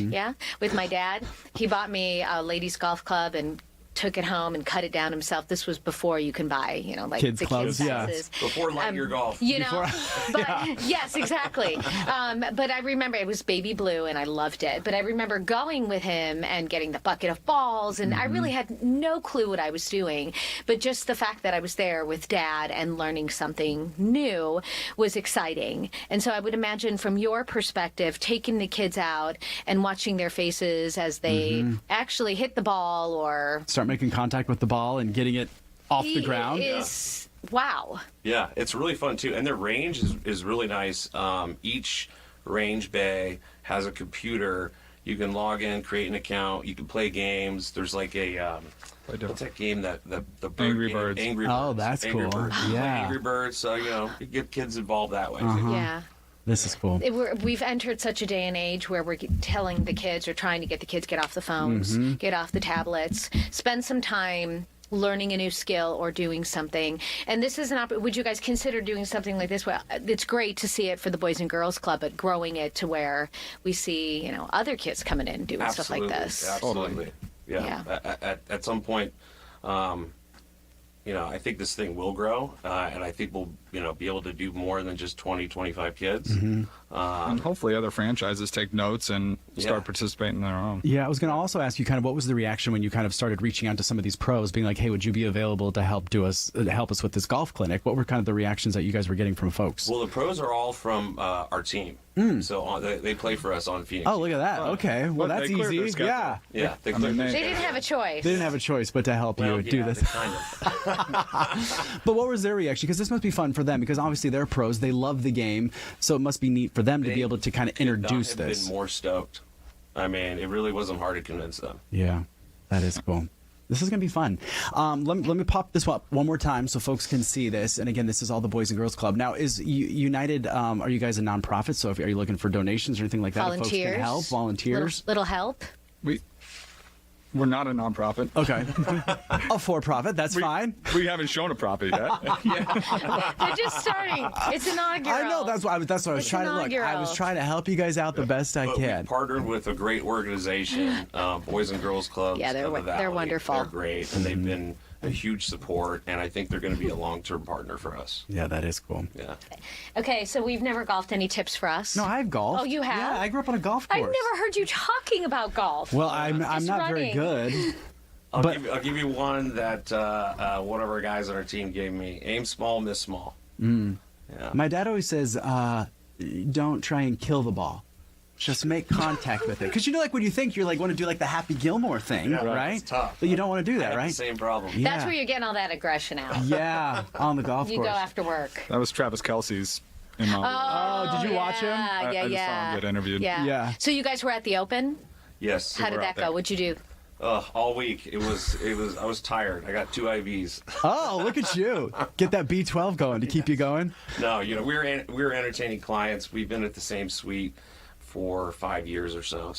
with my dad. He bought me a ladies golf club and took it home and cut it down himself. This was before you can buy, you know, like kids the clubs, kids sizes. Before Light Your Golf. You know, but yes, exactly. But I remember it was baby blue and I loved it. But I remember going with him and getting the bucket of balls, and I really had no clue what I was doing. But just the fact that I was there with Dad and learning something new was exciting. And so I would imagine from your perspective, taking the kids out and watching their faces as they actually hit the ball or start making contact with the ball and getting it off the ground. Wow. Yeah, it's really fun too. And their range is really nice. Each range bay has a computer. You can log in, create an account. You can play games. There's like a what's that game that the bird Angry game? Birds. Angry Birds. Oh, that's Angry cool. Birds. You play Yeah. Angry Birds. So you know, you get kids involved that way. Yeah. This is cool. We've entered such a day and age where we're telling the kids or trying to get the kids get off the phones, get off the tablets, spend some time learning a new skill or doing something. And this is would you guys consider doing something like this? Well, it's great to see it for the Boys and Girls Club, but growing it to where we see, you know, other kids coming in doing stuff like this. Absolutely. Yeah. At some point, you know, I think this thing will grow, and I think we'll, you know, be able to do more than just 20, 25 kids. And hopefully other franchises take notes and start participating in their own. Yeah, I was going to also ask you kind of what was the reaction when you kind of started reaching out to some of these pros, being like, hey, would you be available to help us with this golf clinic? What were kind of the reactions that you guys were getting from folks? Well, the pros are all from our team. So they play for us on Phoenix. Oh, look at that. Okay. Well, that's easy. Yeah. Yeah. They didn't have a choice. They didn't have a choice but to help you do this. Kind of. But what was their reaction? Because this must be fun for them, because obviously they're pros. They love the game. So it must be neat for them to be able to kind of introduce this. Been more stoked. I mean, it really wasn't hard to convince them. Yeah, that is cool. This is going to be fun. Let me pop this up one more time so folks can see this. And again, this is all the Boys and Girls Club. Now, is United, are you guys a nonprofit? So are you looking for donations or anything like that? Volunteers. If folks can help, volunteers. Little help. We're not a nonprofit. Okay. A for-profit, that's fine. We haven't shown a profit yet. They're just starting. It's inaugural. I know, that's what I was trying to look. I was trying to help you guys out the best I can. We partnered with a great organization, Boys and Girls Clubs. Yeah, they're wonderful. They're great, and they've been a huge support, and I think they're going to be a long-term partner for us. Yeah, that is cool. Yeah. Okay, so we've never golfed. Any tips for us? No, I've golfed. Oh, you have? Yeah, I grew up on a golf course. I've never heard you talking about golf. Well, I'm not very good. I'll give you one that one of our guys on our team gave me. Aim small, miss small. Yeah. My dad always says, don't try and kill the ball. Just make contact with it. Because like when you think you're like want to do like the Happy Gilmore thing, right? It's tough. But you don't want to do that, right? The same problem. Yeah. That's where you're getting all that aggression out. Yeah, on the golf You course. go after work. That was Travis Kelce's. Did you watch him? I just saw him get interviewed. Yeah. So you guys were at the Open? Yes. How did that go? What'd you do? All week. I was tired. I got 2 IVs. Oh, look at you. Get that B12 going to keep you going. No, we're entertaining clients. We've been at the same suite for 5 years or so.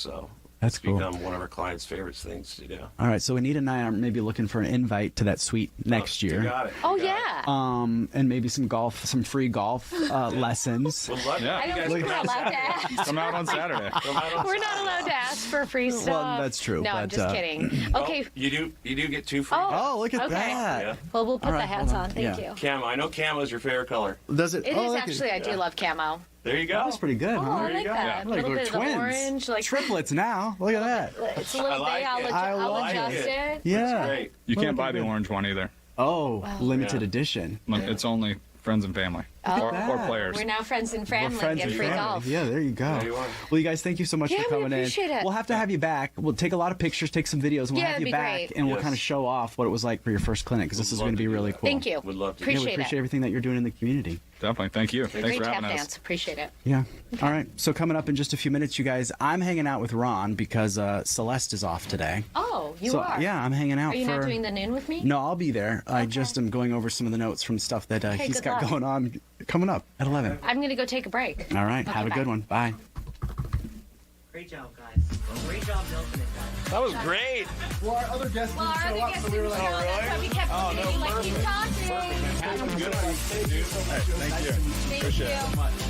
That's cool. It's become one of our clients' favorite things to do. All right, so Anita and I are maybe looking for an invite to that suite next year. You got it. Yeah. And maybe some free golf lessons. Yeah. I don't think we're allowed to ask. Come out on Saturday. We're not allowed to ask for free stuff. Well, that's true. No, I'm just kidding. Okay. You do get 2 free. Oh, look at okay. that. Yeah. Well, we'll put All the right, hats hold on. Thank you. Camo. I know camo is your favorite color. Does it? It is actually. I do love camo. There you go. That was pretty good, Oh, huh? I like that. A Like little we're bit of twins. the orange. Like Triplets now. Look at that. It's a little I like bit. it. I'll like adjust it. it. Yeah. That's great. You can't buy the good. orange one either. Oh, limited edition. It's only friends and family or players. We're now friends and family. Friends Get and free family. golf. Yeah, there you go. There you are. Well, you guys, thank you so much Yeah, for we coming appreciate in. it. We'll have to have you back. We'll take a lot of pictures, take some videos, and we'll Yeah, have that'd you be back, great. and we'll Yes. kind of show off what it was like for your first clinic, because this is going to be really cool. Thank you. Would love to. Yeah, we Appreciate appreciate it. everything that you're doing in the community. Definitely. Thank you. Thanks Great for tap having us. dance. Appreciate it. Yeah. All right. So coming up in just a few minutes, you guys, I'm hanging out with Ron because Celeste is off today. Oh, you so, are? Yeah, I'm hanging out Are you for... not doing the noon with me? No, I'll be there. I just am going over some of the notes from stuff that Okay, he's good got luck. going on coming up at 11. I'm going to go take a break. All right. Have a good one. Bye. Great job, guys. Great job milking it, guys. That was great. Well, our other guests didn't show up, so we were like, That's why we kept saying, like, keep talking. Good on you, dude. Thank you. Thank Appreciate you. it. Appreciate it.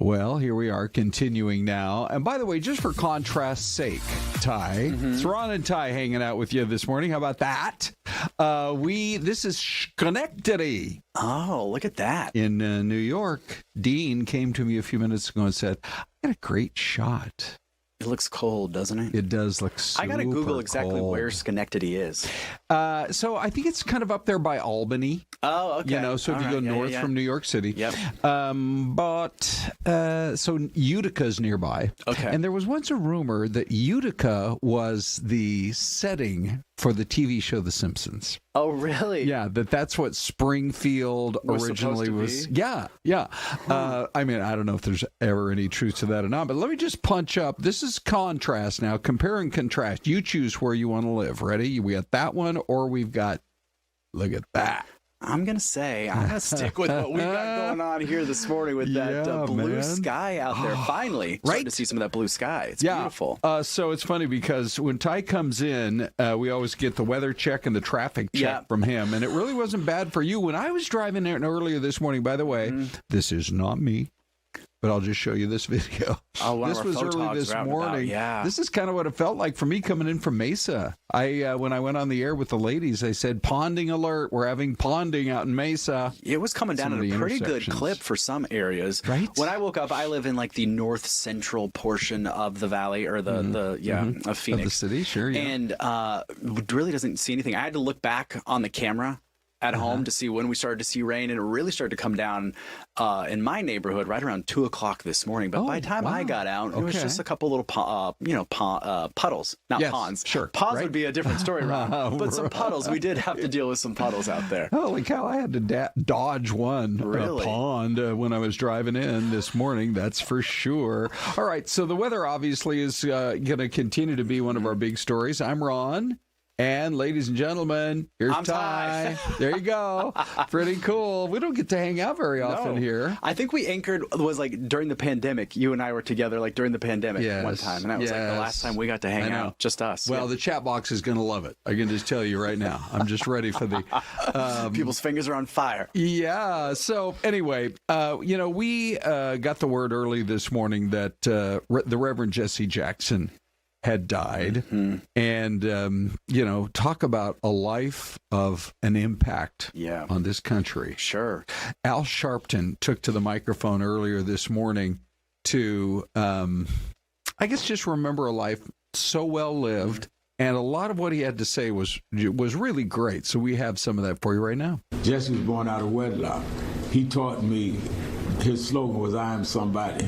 Well, here we are continuing now. And by the way, just for contrast's sake, Ty, it's Ron and Ty hanging out with you this morning. How about that? This is Schenectady. Oh, look at that. In New York. Dean came to me a few minutes ago and said, I got a great shot. It looks cold, doesn't it? It does look super I got to Google exactly cold. where Schenectady is. So I think it's kind of up there by Albany. Oh, okay. You know, so if you go north from New York City. Yep. So Utica's nearby. Okay. And there was once a rumor that Utica was the setting for the TV show The Simpsons. Oh, really? Yeah, that's what Springfield originally was. Yeah. I mean, I don't know if there's ever any truth to that or not, but let me just punch up. This is contrast now. Compare and contrast. You choose where you want to live. Ready? We got that one, or we've got, look at that. I'm going to say, I'm going to stick with what we've got going on here this morning with that blue sky out there. Finally, starting to see some of that blue sky. It's beautiful. So it's funny because when Ty comes in, we always get the weather check and the traffic check from him. And it really wasn't bad for you. When I was driving there earlier this morning, by the way, this is not me. But I'll just show you this video. Oh, this was early this morning. This is kind of what it felt like for me coming in from Mesa. When I went on the air with the ladies, I said, ponding alert. We're having ponding out in Mesa. It was coming down at a pretty good clip for some areas. Right. When I woke up, I live in like the north central portion of the valley, or of Phoenix. Of the city, sure. Yeah. And really doesn't see anything. I had to look back on the camera at home to see when we started to see rain, and it really started to come down in my neighborhood right around 2 o'clock this morning. But by the time I got out, it was just a couple little puddles, not ponds. Sure, ponds would be a different story, Ron. But some puddles. We did have to deal with some puddles out there. Holy cow! I had to dodge one pond when I was driving in this morning. That's for sure. All right, so the weather obviously is going to continue to be one of our big stories. I'm Ron. And ladies and gentlemen, here's Ty. There you go. Pretty cool. We don't get to hang out very often here. I think we anchored was like during the pandemic. You and I were together like during the pandemic one time, and that was like the last time we got to hang out, just us. Well, the chat box is going to love it. I can just tell you right now. I'm just ready for the people's fingers are on fire. Yeah. So anyway, we got the word early this morning that the Reverend Jesse Jackson had died. And, talk about a life of an impact on this country. Sure. Al Sharpton took to the microphone earlier this morning to, I guess, just remember a life so well lived. And a lot of what he had to say was really great. So we have some of that for you right now. Jesse was born out of wedlock. He taught me, his slogan was, I am somebody.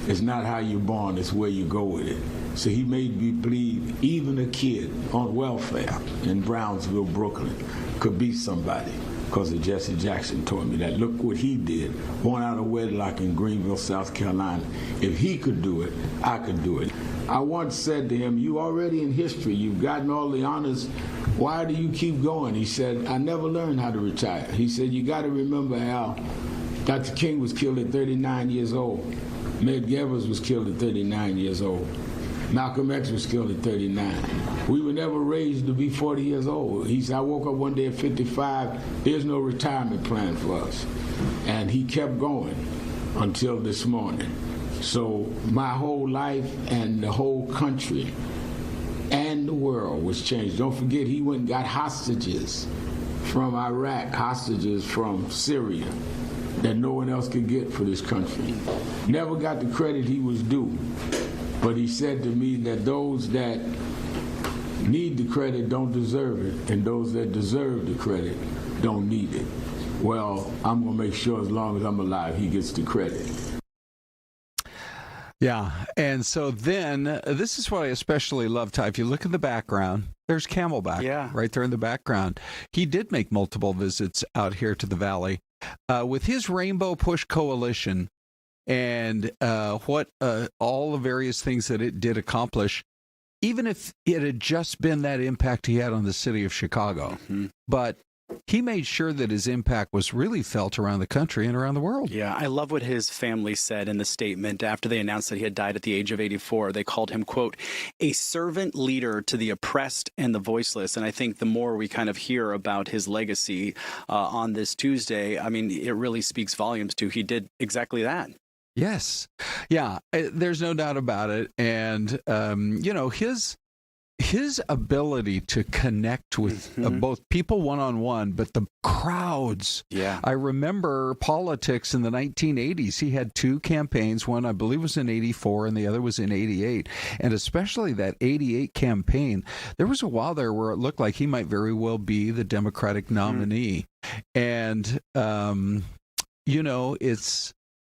It's not how you're born, it's where you go with it. So he made me believe even a kid on welfare in Brownsville, Brooklyn, could be somebody because of Jesse Jackson taught me that. Look what he did, born out of wedlock in Greenville, South Carolina. If he could do it, I could do it. I once said to him, you already in history, you've gotten all the honors, why do you keep going? He said, I never learned how to retire. He said, you got to remember how Dr. King was killed at 39 years old. Medgar Evers was killed at 39 years old. Malcolm X was killed at 39. We were never raised to be 40 years old. He said, I woke up one day at 55, there's no retirement plan for us. And he kept going until this morning. So my whole life and the whole country and the world was changed. Don't forget, he went and got hostages from Iraq, hostages from Syria that no one else could get for this country. Never got the credit he was due. But he said to me that those that need the credit don't deserve it, and those that deserve the credit don't need it. Well, I'm going to make sure as long as I'm alive, he gets the credit. Yeah, and so then, this is what I especially love, Ty. If you look in the background, there's Camelback right there in the background. He did make multiple visits out here to the Valley. With his Rainbow Push Coalition, and what all the various things that it did accomplish, even if it had just been that impact he had on the city of Chicago. But he made sure that his impact was really felt around the country and around the world. Yeah, I love what his family said in the statement after they announced that he had died at the age of 84. They called him, quote, a servant leader to the oppressed and the voiceless. And I think the more we kind of hear about his legacy on this Tuesday, I mean, it really speaks volumes to he did exactly that. Yes. Yeah, there's no doubt about it. And, his ability to connect with both people one-on-one, but the crowds. Yeah. I remember politics in the 1980s. He had two campaigns. One, I believe, was in 84, and the other was in 88. And especially that 88 campaign, there was a while there where it looked like he might very well be the Democratic nominee. And,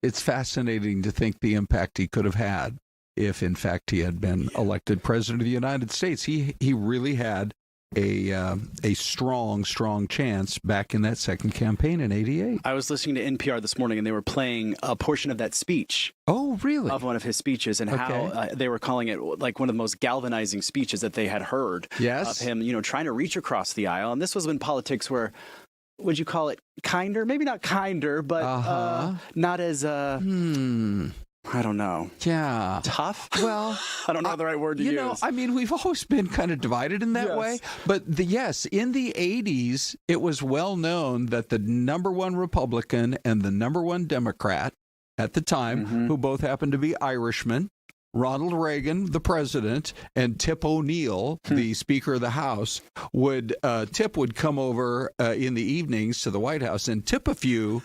it's fascinating to think the impact he could have had if, in fact, he had been elected president of the United States. He really had a strong chance back in that second campaign in 88. I was listening to NPR this morning, and they were playing a portion of that speech. Oh, really? Of one of his speeches, and how they were calling it like one of the most galvanizing speeches that they had heard. Yes. Of him, trying to reach across the aisle. And this was when politics were, would you call it kinder? Maybe not kinder, but not as I don't know. Yeah. Tough? Well, I don't know the right word to use. We've always been kind of divided in that way. But in the 80s, it was well known that the number one Republican and the number one Democrat at the time, who both happened to be Irishmen, Ronald Reagan, the president, and Tip O'Neill, the Speaker of the House, Tip would come over in the evenings to the White House and tip a few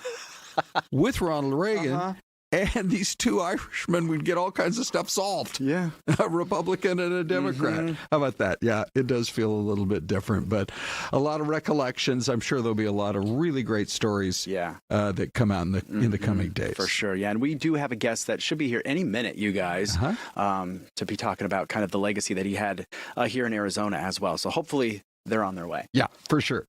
with Ronald Reagan. And these two Irishmen would get all kinds of stuff solved. Yeah. A Republican and a Democrat. How about that? Yeah, it does feel a little bit different, but a lot of recollections. I'm sure there'll be a lot of really great stories that come out in the coming days. For sure, yeah. And we do have a guest that should be here any minute, you guys, to be talking about kind of the legacy that he had here in Arizona as well. So hopefully they're on their way. Yeah, for sure.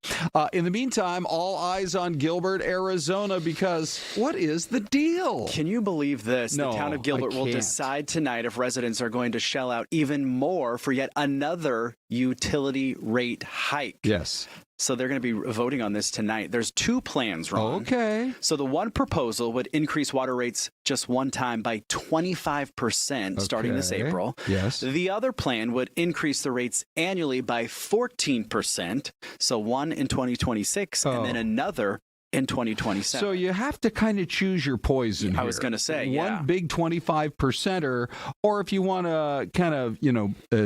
In the meantime, all eyes on Gilbert, Arizona, because what is the deal? Can you believe this? No, the town of Gilbert will decide tonight if residents are going to shell out even more for yet another utility rate hike. Yes. So they're going to be voting on this tonight. There's two plans, Ron. Okay. So the one proposal would increase water rates just one time by 25% starting this April. Yes. The other plan would increase the rates annually by 14%. So one in 2026 and then another in 2027. So you have to kind of choose your poison here. I was going to say, one big 25%er, or if you want to kind of,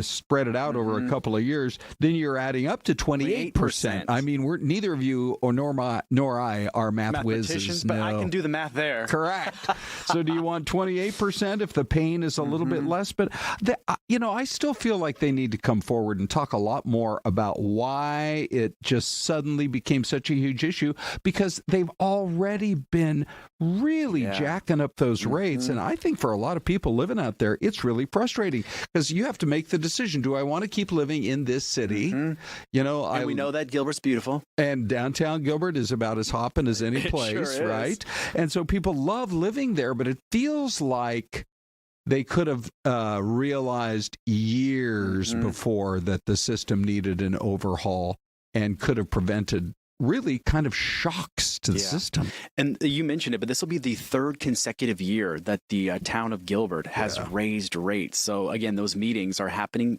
spread it out over a couple of years, then you're adding up to 28%. I mean, neither of you nor I are math whizzes. But I can do the math there. Correct. So do you want 28% if the pain is a little bit less? But, I still feel like they need to come forward and talk a lot more about why it just suddenly became such a huge issue, because they've already been really jacking up those rates. And I think for a lot of people living out there, it's really frustrating because you have to make the decision. Do I want to keep living in this city? And we know that Gilbert's beautiful. And downtown Gilbert is about as hopping as any place, right? And so people love living there, but it feels like they could have realized years before that the system needed an overhaul and could have prevented really kind of shocks to the system. And you mentioned it, but this will be the third consecutive year that the town of Gilbert has raised rates. So again, those meetings are happening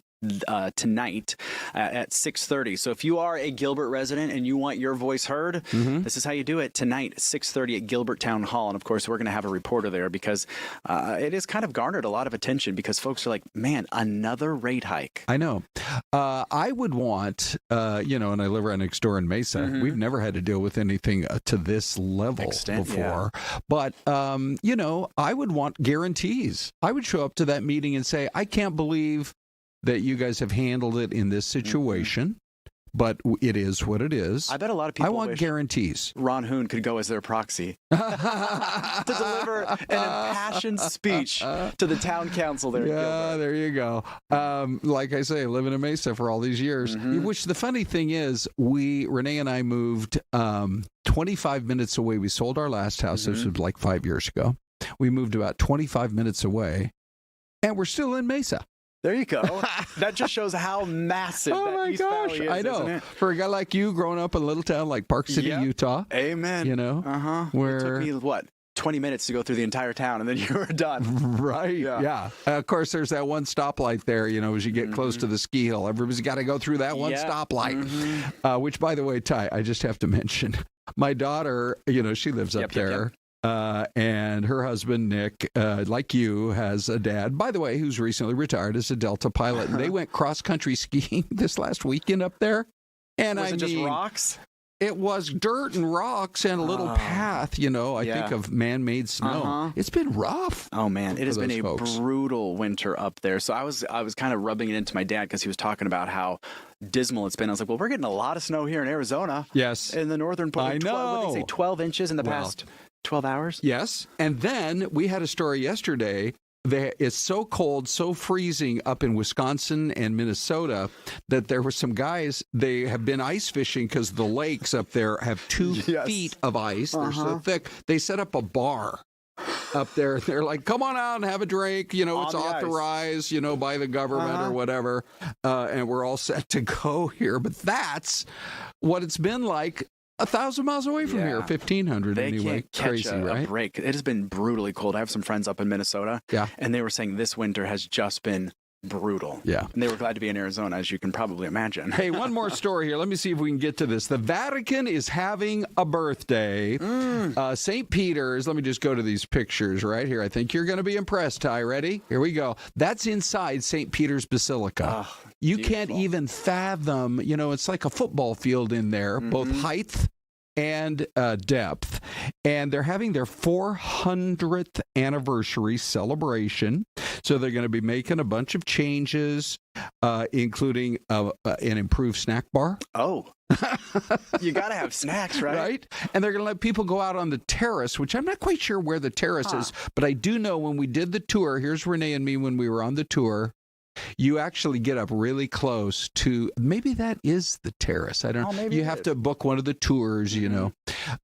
tonight at 6:30. So if you are a Gilbert resident and you want your voice heard, this is how you do it tonight, 6:30 at Gilbert Town Hall. And of course, we're going to have a reporter there because it has kind of garnered a lot of attention because folks are like, man, another rate hike. I know. I would want, and I live right next door in Mesa. We've never had to deal with anything to this level before. But, I would want guarantees. I would show up to that meeting and say, I can't believe that you guys have handled it in this situation, but it is what it is. I bet a lot of people I want guarantees. Ron Hoon could go as their proxy to deliver an impassioned speech to the town council there. Yeah, there you go. Like I say, living in Mesa for all these years, which the funny thing is, Renee and I moved 25 minutes away. We sold our last house. This was like 5 years ago. We moved about 25 minutes away, and we're still in Mesa. There you go. That just shows how massive that East Valley is. I know. Isn't it? For a guy like you, growing up in a little town like Park City, Utah. Amen. Where it took me, 20 minutes to go through the entire town, and then you were done. Right. Yeah. Of course, there's that one stoplight there, as you get close to the ski hill. Everybody's got to go through that one stoplight. Which, by the way, Ty, I just have to mention, my daughter, she lives up there. And her husband, Nick, like you, has a dad, by the way, who's recently retired as a Delta pilot. And they went cross-country skiing this last weekend up there. And Was it just rocks? It was dirt and rocks and a little path, I think of man-made snow. It's been rough. Oh, man. It has been a folks. brutal winter up there. So I was kind of rubbing it into my dad because he was talking about how dismal it's been. I was like, well, we're getting a lot of snow here in Arizona. Yes. In the northern part. I know. What did they say, 12 inches in the past 12 hours? Yes. And then we had a story yesterday. It's so cold, so freezing up in Wisconsin and Minnesota that there were some guys, they have been ice fishing because the lakes up there have 2 feet of ice. They're so thick. They set up a bar up there. They're like, come on out and have a drink. It's authorized, by the government or whatever. And we're all set to go here. But that's what it's been like 1,000 miles away from here, 1,500 they anyway. Can't catch Crazy, right? a break. It has been brutally cold. I have some friends up in Minnesota, and they were saying this winter has just been brutal. Yeah. And they were glad to be in Arizona, as you can probably imagine. Hey, one more story here. Let me see if we can get to this. The Vatican is having a birthday. St. Peter's, let me just go to these pictures right here. I think you're going to be impressed, Ty. Ready? Here we go. That's inside St. Peter's Basilica. You can't even fathom, it's like a football field in there, both height and depth. And they're having their 400th anniversary celebration. So they're going to be making a bunch of changes, including an improved snack bar. Oh. You got to have snacks, right? Right? And they're going to let people go out on the terrace, which I'm not quite sure where the terrace is, but I do know when we did the tour, here's Renee and me when we were on the tour, you actually get up really close to, maybe that is the terrace. I don't know. You have to book one of the tours,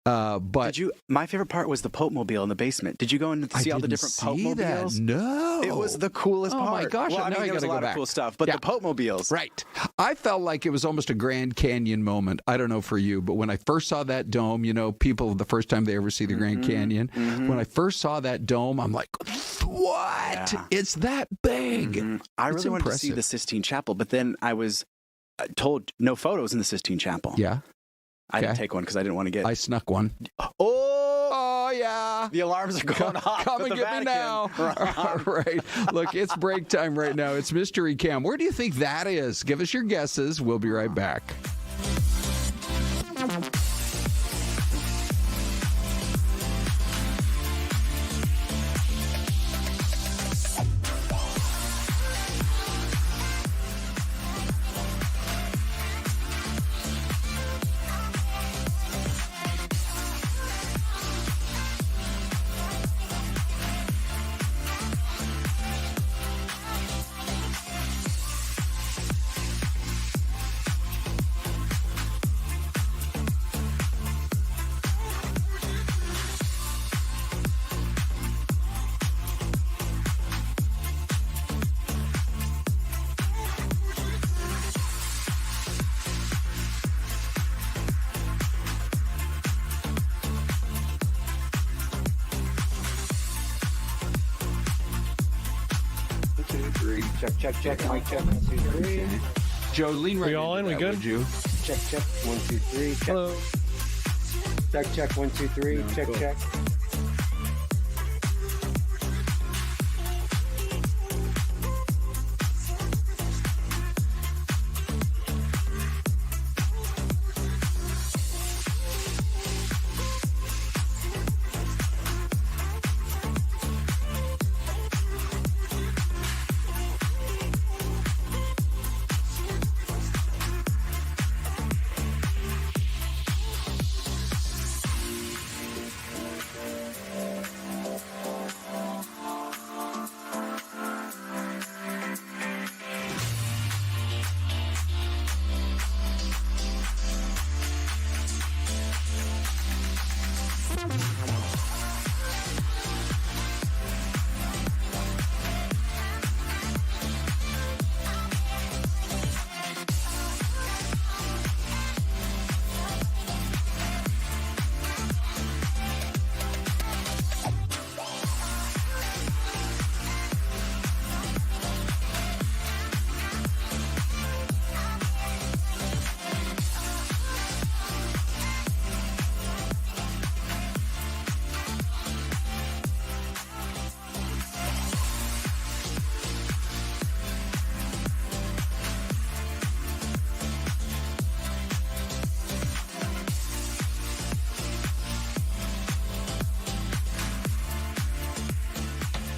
But my favorite part was the Pope Mobile in the basement. Did you go and see all the different Pope Mobiles? No. It was the coolest part. Oh my gosh. Well, now I there was a lot of cool stuff, but the Pope Mobiles. Right. I felt like it was almost a Grand Canyon moment. I don't know for you, but when I first saw that dome, people, the first time they ever see the Grand Canyon, when I first saw that dome, I'm like, what? Yeah. It's that big. I really wanted to see the Sistine Chapel, but then I was told no photos in the Sistine Chapel. Yeah. I didn't take one because I didn't want to get... I snuck one. Oh, yeah. The alarms are going off. Come and get me now. Right. Look, it's break time right now. It's Mystery Cam. Where do you think that is? Give us your guesses. We'll be right back. Check. Mic check. 1, 2, 3. Joe, lean right. We all in? We good? Would you? Check. 1, 2, 3. Check. Hello. Check. 1, 2, 3. No, check. Check.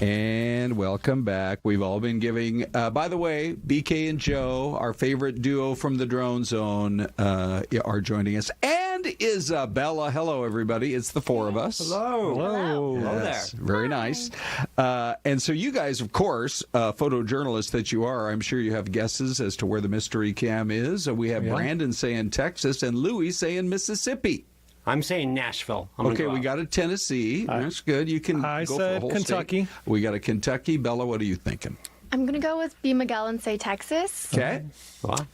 And welcome back. We've all been giving, by the way, BK and Joe, our favorite duo from the drone zone, are joining us. And Isabella. Hello, everybody. It's the four of us. Hello. Hello. Hello Yes, there. very nice. And so you guys, of course, photojournalists that you are, I'm sure you have guesses as to where the mystery cam is. We have Brandon saying Texas and Louis saying Mississippi. I'm saying Nashville. Okay, we got a Tennessee. That's good. You can I go said for the whole Kentucky. state. We got a Kentucky. Bella, what are you thinking? I'm going to go with B. Miguel and say Texas. Okay. What?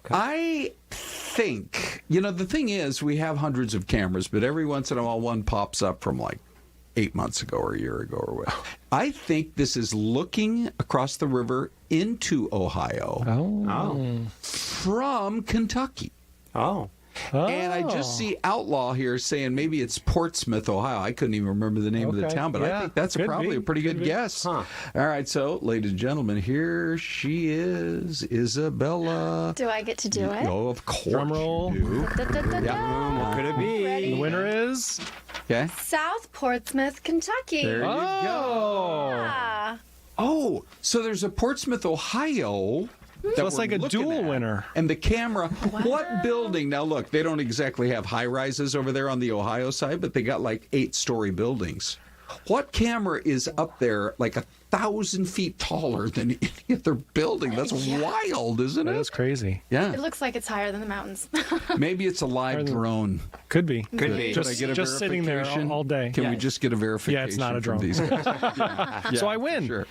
I think, the thing is, we have hundreds of cameras, but every once in a while one pops up from like 8 months ago or a year ago or whatever. I think this is looking across the river into Ohio from Kentucky. Oh. And I just see Outlaw here saying maybe it's Portsmouth, Ohio. I couldn't even remember the name of the town, but I think that's probably a pretty good guess. All right, so, ladies and gentlemen, here she is, Isabella. Do I get to do it? Oh, of course. Drum roll. You do. What could it be? Ready? The winner is South Portsmouth, Kentucky. There you go. Yeah. Oh, so there's a Portsmouth, Ohio. So it's like a dual winner. And the camera, what building? Now, look, they don't exactly have high rises over there on the Ohio side, but they got like 8-story buildings. What camera is up there like 1,000 feet taller than any other building? That's wild, isn't it? That is crazy. Yeah. It looks like it's higher than the mountains. Maybe it's a live drone. Could be. Could be. Just sitting there all day. Can we just get a verification? Yeah, it's not a drone. From these guys? So I win. Sure.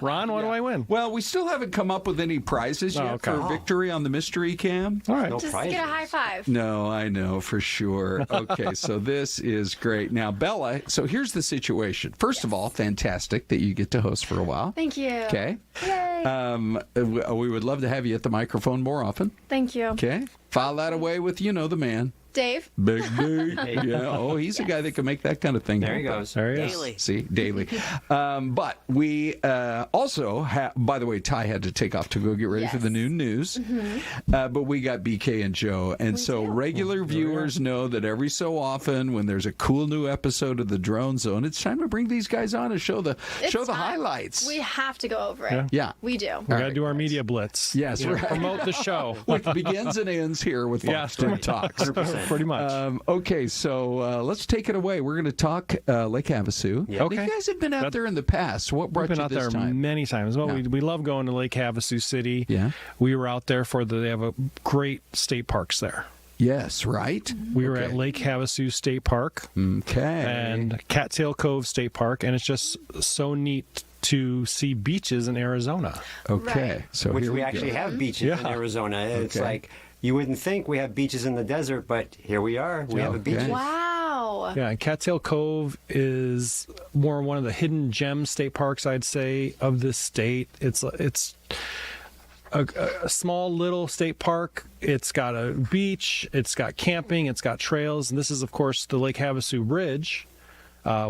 Ron, what do I win? Well, we still haven't come up with any prizes yet for victory on the mystery cam. All right. Just get a high five. No, I know for sure. Okay, so this is great. Now, Bella, so here's the situation. First of all, fantastic that you get to host for a while. Thank you. Okay. Yay. We would love to have you at the microphone more often. Thank you. Okay. File that away with, the man. Dave. Big Dave. Yeah. Oh, he's a guy that can make that kind of thing happen. There he goes. There he is. Daily. See, daily. But we also have, by the way, Ty had to take off to go get ready for the noon news. But we got BK and Joe. And so regular viewers know that every so often when there's a cool new episode of the Drone Zone, it's time to bring these guys on and show the highlights. We have to go over it. Yeah. We do. We got to do our media blitz. Yes, right. Promote the show. Which begins and ends here with Fox 10 Talks. Pretty much. Okay, so let's take it away. We're going to talk Lake Havasu. Yeah. Okay. You guys have been out there in the past. What brought We've been you out this there time? many times. Well, we love going to Lake Havasu City. Yeah. We were out there they have a great state parks there. Yes, right? We were at Lake Havasu State Park. Okay. And Cattail Cove State Park, and it's just so neat to see beaches in Arizona. Okay. Right. So Which here we go. actually have beaches in Arizona. It's like, you wouldn't think we have beaches in the desert, but here we are. We have a beach. Wow. Yeah, and Cattail Cove is more one of the hidden gem state parks, I'd say, of this state. It's a small little state park. It's got a beach, it's got camping, it's got trails, and this is, of course, the Lake Havasu Bridge,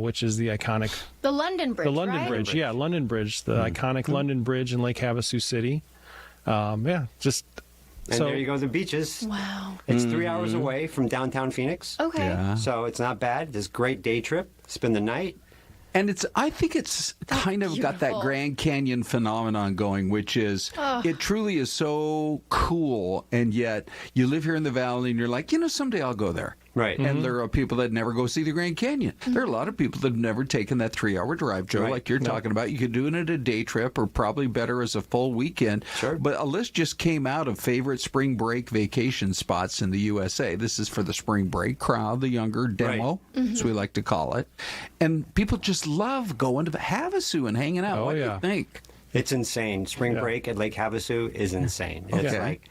which is the iconic... The London Bridge, The London right? Bridge, yeah, London Bridge, the iconic London Bridge in Lake Havasu City. And there you go, the beaches. Wow. It's 3 hours away from downtown Phoenix. Okay. Yeah. So it's not bad. This great day trip. Spend the night. And I think it's kind of got that beautiful. Grand Canyon phenomenon going, which is, it truly is so cool, and yet you live here in the valley and you're like, someday I'll go there. Right. And there are people that never go see the Grand Canyon. There are a lot of people that have never taken that 3-hour drive, Joe, like you're talking about. You could do it at a day trip or probably better as a full weekend. Sure. But a list just came out of favorite spring break vacation spots in the USA. This is for the spring break crowd, the younger demo, as we like to call it. And people just love going to Havasu and hanging out. What do you think? It's insane. Spring break at Lake Havasu is insane. It's like...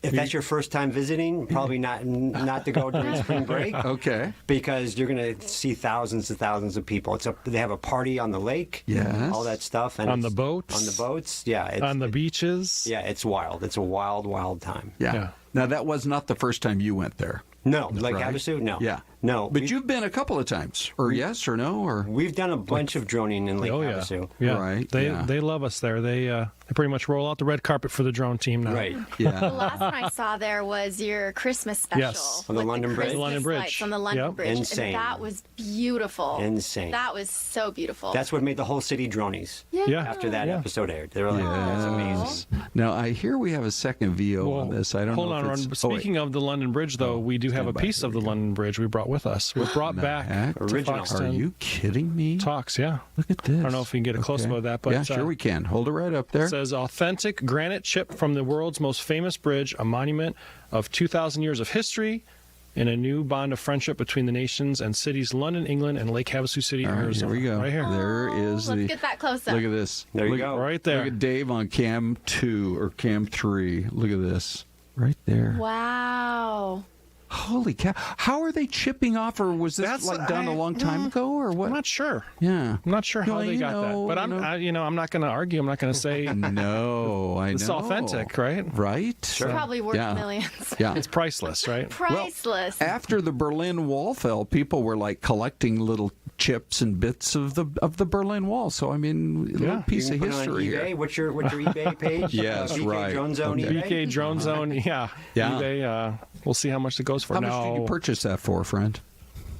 if that's your first time visiting, probably not to go during spring break. Okay. Because you're going to see thousands and thousands of people. They have a party on the lake. Yes. All that stuff. And on the boats. On the boats, yeah. On the beaches. Yeah, it's wild. It's a wild, wild time. Yeah. Now, that was not the first time you went there. No, Lake Havasu? No. Yeah. No. But you've been a couple of times, or yes or no? Or We've done a bunch of droning in Lake Havasu. Yeah. Right. They love us there. They pretty much roll out the red carpet for the drone team now. Right. Yeah. The last one I saw there was your Christmas special. Yes. On the with London Bridge. Christmas London Bridge. lights on the London Yep. Bridge. Insane. And that was beautiful. Insane. That was so beautiful. That's what made the whole city dronies. Yeah. After that episode aired, they were like, "That's amazing." Now, I hear we have a second VO on this. I don't Hold know on, if Ron. it's... Speaking of the London Bridge, though, we do have a piece of the London Bridge we brought with us. We brought back to Original. Are Foxton you kidding me? Talks, yeah. Look at this. I don't know if we can get a close-up of that, but yeah, sure we can. Hold it right up there. It says, authentic granite chip from the world's most famous bridge, a monument of 2,000 years of history, and a new bond of friendship between the nations and cities London, England, and Lake Havasu City, All right, Arizona. here we go. Right here. There is let's the... get that close up. Look at this. There you Look go. Right there. Look at Dave on cam 2 or cam 3. Look at this. Right there. Wow. Holy cow. How are they chipping off, or was this done a long time ago, or what? I'm not sure. Yeah. I'm not sure how Well, they got that. But I'm not going to argue. I'm not going to say No, I know. it's authentic, right? Right? It's probably worth millions. Yeah. It's priceless, right? Priceless. After the Berlin Wall fell, people were like collecting little chips and bits of the Berlin Wall. So I mean, a little piece You of can put it on history eBay. here. What's your eBay page? Yes, BK right. Drone Zone Okay. eBay? BK Drone Zone, yeah. eBay, we'll see how much it goes for. How much did you purchase that for, friend?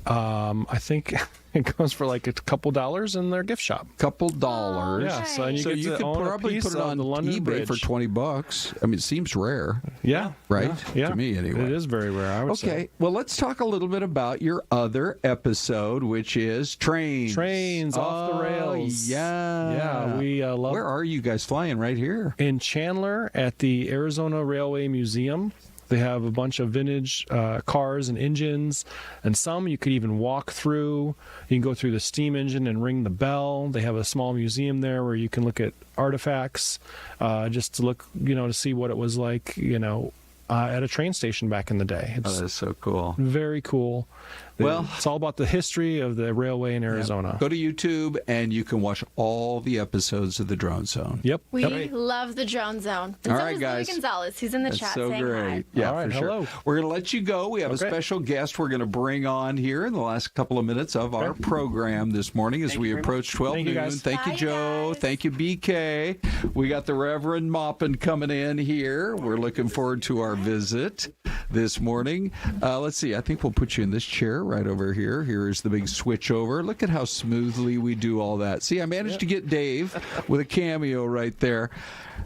I think it goes for like a couple dollars in their gift shop. Couple dollars. Yeah, so you, so get you to could own a probably piece put it of on the London eBay Bridge. for $20. I mean, it seems rare. Yeah. Right? Yeah. To me, anyway. It is very rare, I would say. Okay, well, let's talk a little bit about your other episode, which is Trains. Trains off the rails. Yeah. Yeah, we love. Where are you guys flying? Right here. In Chandler at the Arizona Railway Museum. They have a bunch of vintage cars and engines, and some you could even walk through. You can go through the steam engine and ring the bell. They have a small museum there where you can look at artifacts, just to look, to see what it was like, at a train station back in the day. It's that's so cool. very cool. Well, it's all about the history of the railway in Arizona. Go to YouTube and you can watch all the episodes of the Drone Zone. Yep. We love the Drone Zone. And All so right, does guys. Louis Gonzalez. He's in the That's chat so saying great. hi. Yeah, All right, for sure. hello. We're going to let you go. We have a Okay. special guest we're going to bring on here in the last couple of minutes of our program this morning as we approach 12 Thank you, noon. guys. Thank you, Bye, Joe. guys. Thank you, BK. We got the Reverend Maupin coming in here. We're looking forward to our visit this morning. Let's see. I think we'll put you in this chair right over here. Here is the big switch over. Look at how smoothly we do all that. See, I managed to get Dave with a cameo right there.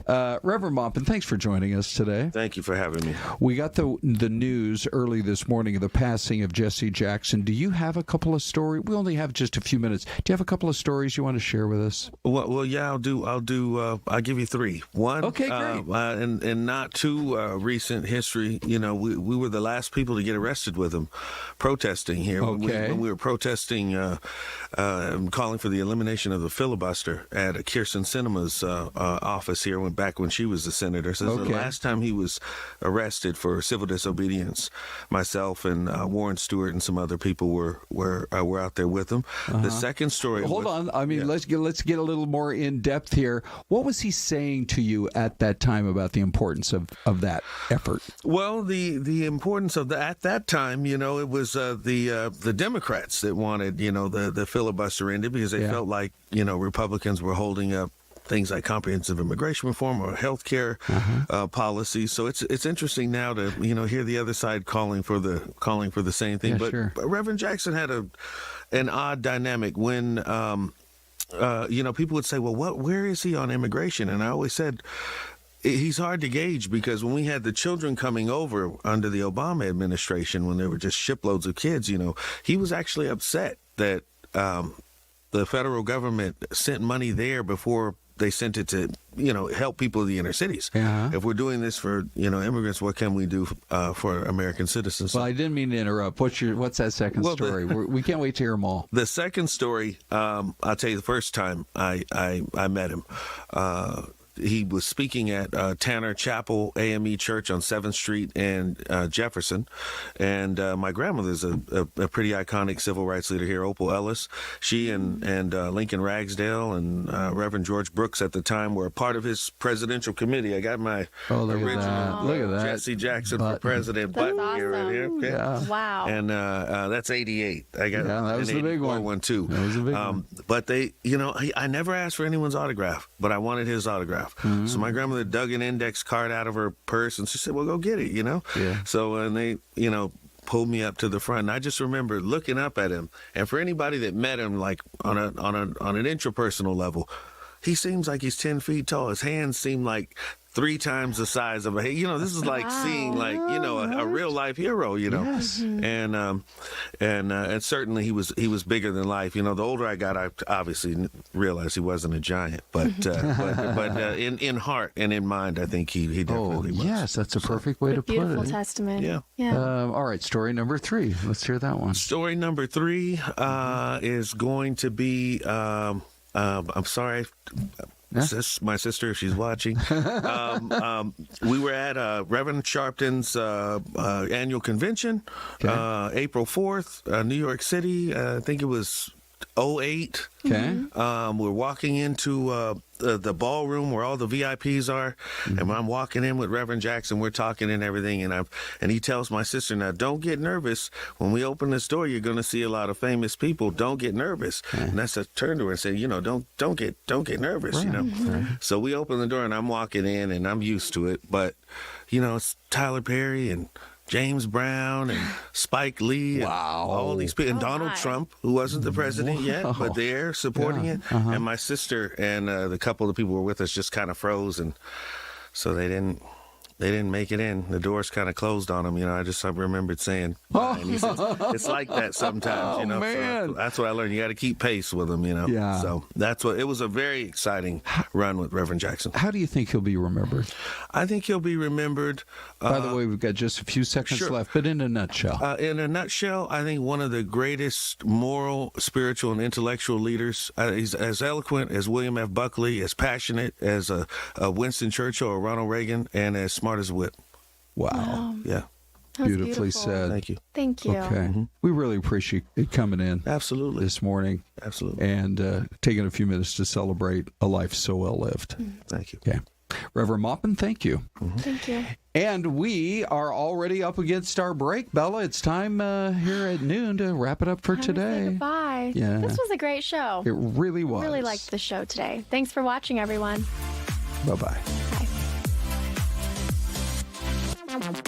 Reverend Maupin, thanks for joining us today. Thank you for having me. We got the news early this morning of the passing of Jesse Jackson. Do you have a couple of stories? We only have just a few minutes. Do you have a couple of stories you want to share with us? Well, yeah, I'll do. I'll give you three. One, okay, great. And not too recent history. We were the last people to get arrested with him protesting here. Okay. When we were protesting, calling for the elimination of the filibuster at Kirsten Sinema's office here, back when she was a senator. So this is the last time he was arrested for civil disobedience. Myself and Warren Stewart and some other people were out there with him. The second story. Hold on. I mean, let's get a little more in depth here. What was he saying to you at that time about the importance of that effort? Well, the importance of at that time, it was the Democrats that wanted the filibuster ended because they felt like Republicans were holding up things like comprehensive immigration reform or health care policy. So it's interesting now to hear the other side calling for the same thing. But Reverend Jackson had an odd dynamic when people would say, well, where is he on immigration? And I always said, he's hard to gauge because when we had the children coming over under the Obama administration, when there were just shiploads of kids, he was actually upset that the federal government sent money there before they sent it to, help people in the inner cities. If we're doing this for, immigrants, what can we do for American citizens? Well, I didn't mean to interrupt. What's that second story? We can't wait to hear them all. The second story, I'll tell you the first time I met him. he was speaking at Tanner Chapel AME Church on 7th Street and Jefferson. And my grandmother's a pretty iconic civil rights leader here, Opal Ellis. She and Lincoln Ragsdale and Reverend George Brooks at the time were a part of his presidential committee. I got my original Look at that. Jesse Jackson for president button here right here. Okay. Yeah. Wow. And that's 88. I got that was the big one too. That was a big one. But they, I never asked for anyone's autograph, but I wanted his autograph. So my grandmother dug an index card out of her purse and she said, "Well, go get it," Yeah. So and they, pulled me up to the front. And I just remember looking up at him. And for anybody that met him, like on an intrapersonal level, he seems like he's 10 feet tall. His hands seem like 3 times the size of a, this is like seeing a real life hero, Yes. And certainly he was bigger than life. The older I got, I obviously realized he wasn't a giant, but in heart and in mind, I think he definitely was. Yes, that's a perfect way to put it. Beautiful testament. Yeah. All right, story number 3. Let's hear that one. Story number 3 is going to be, I'm sorry. My sister, if she's watching. We were at Reverend Sharpton's annual convention, April 4th, New York City. I think it was 2008. Okay. We're walking into the ballroom where all the VIPs are, and when I'm walking in with Reverend Jackson, we're talking and everything, and he tells my sister, "Now don't get nervous. When we open this door, you're going to see a lot of famous people. Don't get nervous." And I turned to her and said, "Don't get nervous." Right. So we open the door, and I'm walking in, and I'm used to it, but it's Tyler Perry and James Brown and Spike Lee and all these people, and Donald Trump, who wasn't the president yet, but they're supporting it. And my sister and the couple of people who were with us just kind of froze, and so they didn't make it in. The doors kind of closed on them. I remembered saying, bye. And he says, it's like that sometimes. Man. So that's what I learned. You got to keep pace with them. Yeah. So it was a very exciting run with Reverend Jackson. How do you think he'll be remembered? I think he'll be remembered. By the way, we've got just a few seconds left, but in a nutshell. In a nutshell, I think one of the greatest moral, spiritual, and intellectual leaders. He's as eloquent as William F. Buckley, as passionate as Winston Churchill or Ronald Reagan, and as smart as a whip. Wow. Yeah. Beautifully said. Thank you. Thank you. Okay. We really appreciate it coming in. Absolutely. This morning. Absolutely. And taking a few minutes to celebrate a life so well lived. Thank you. Okay. Reverend Maupin, thank you. Thank you. And we are already up against our break. Bella, it's time here at noon to wrap it up for today. Goodbye. Yeah. This was a great show. It really was. Really liked the show today. Thanks for watching, everyone. Bye-bye.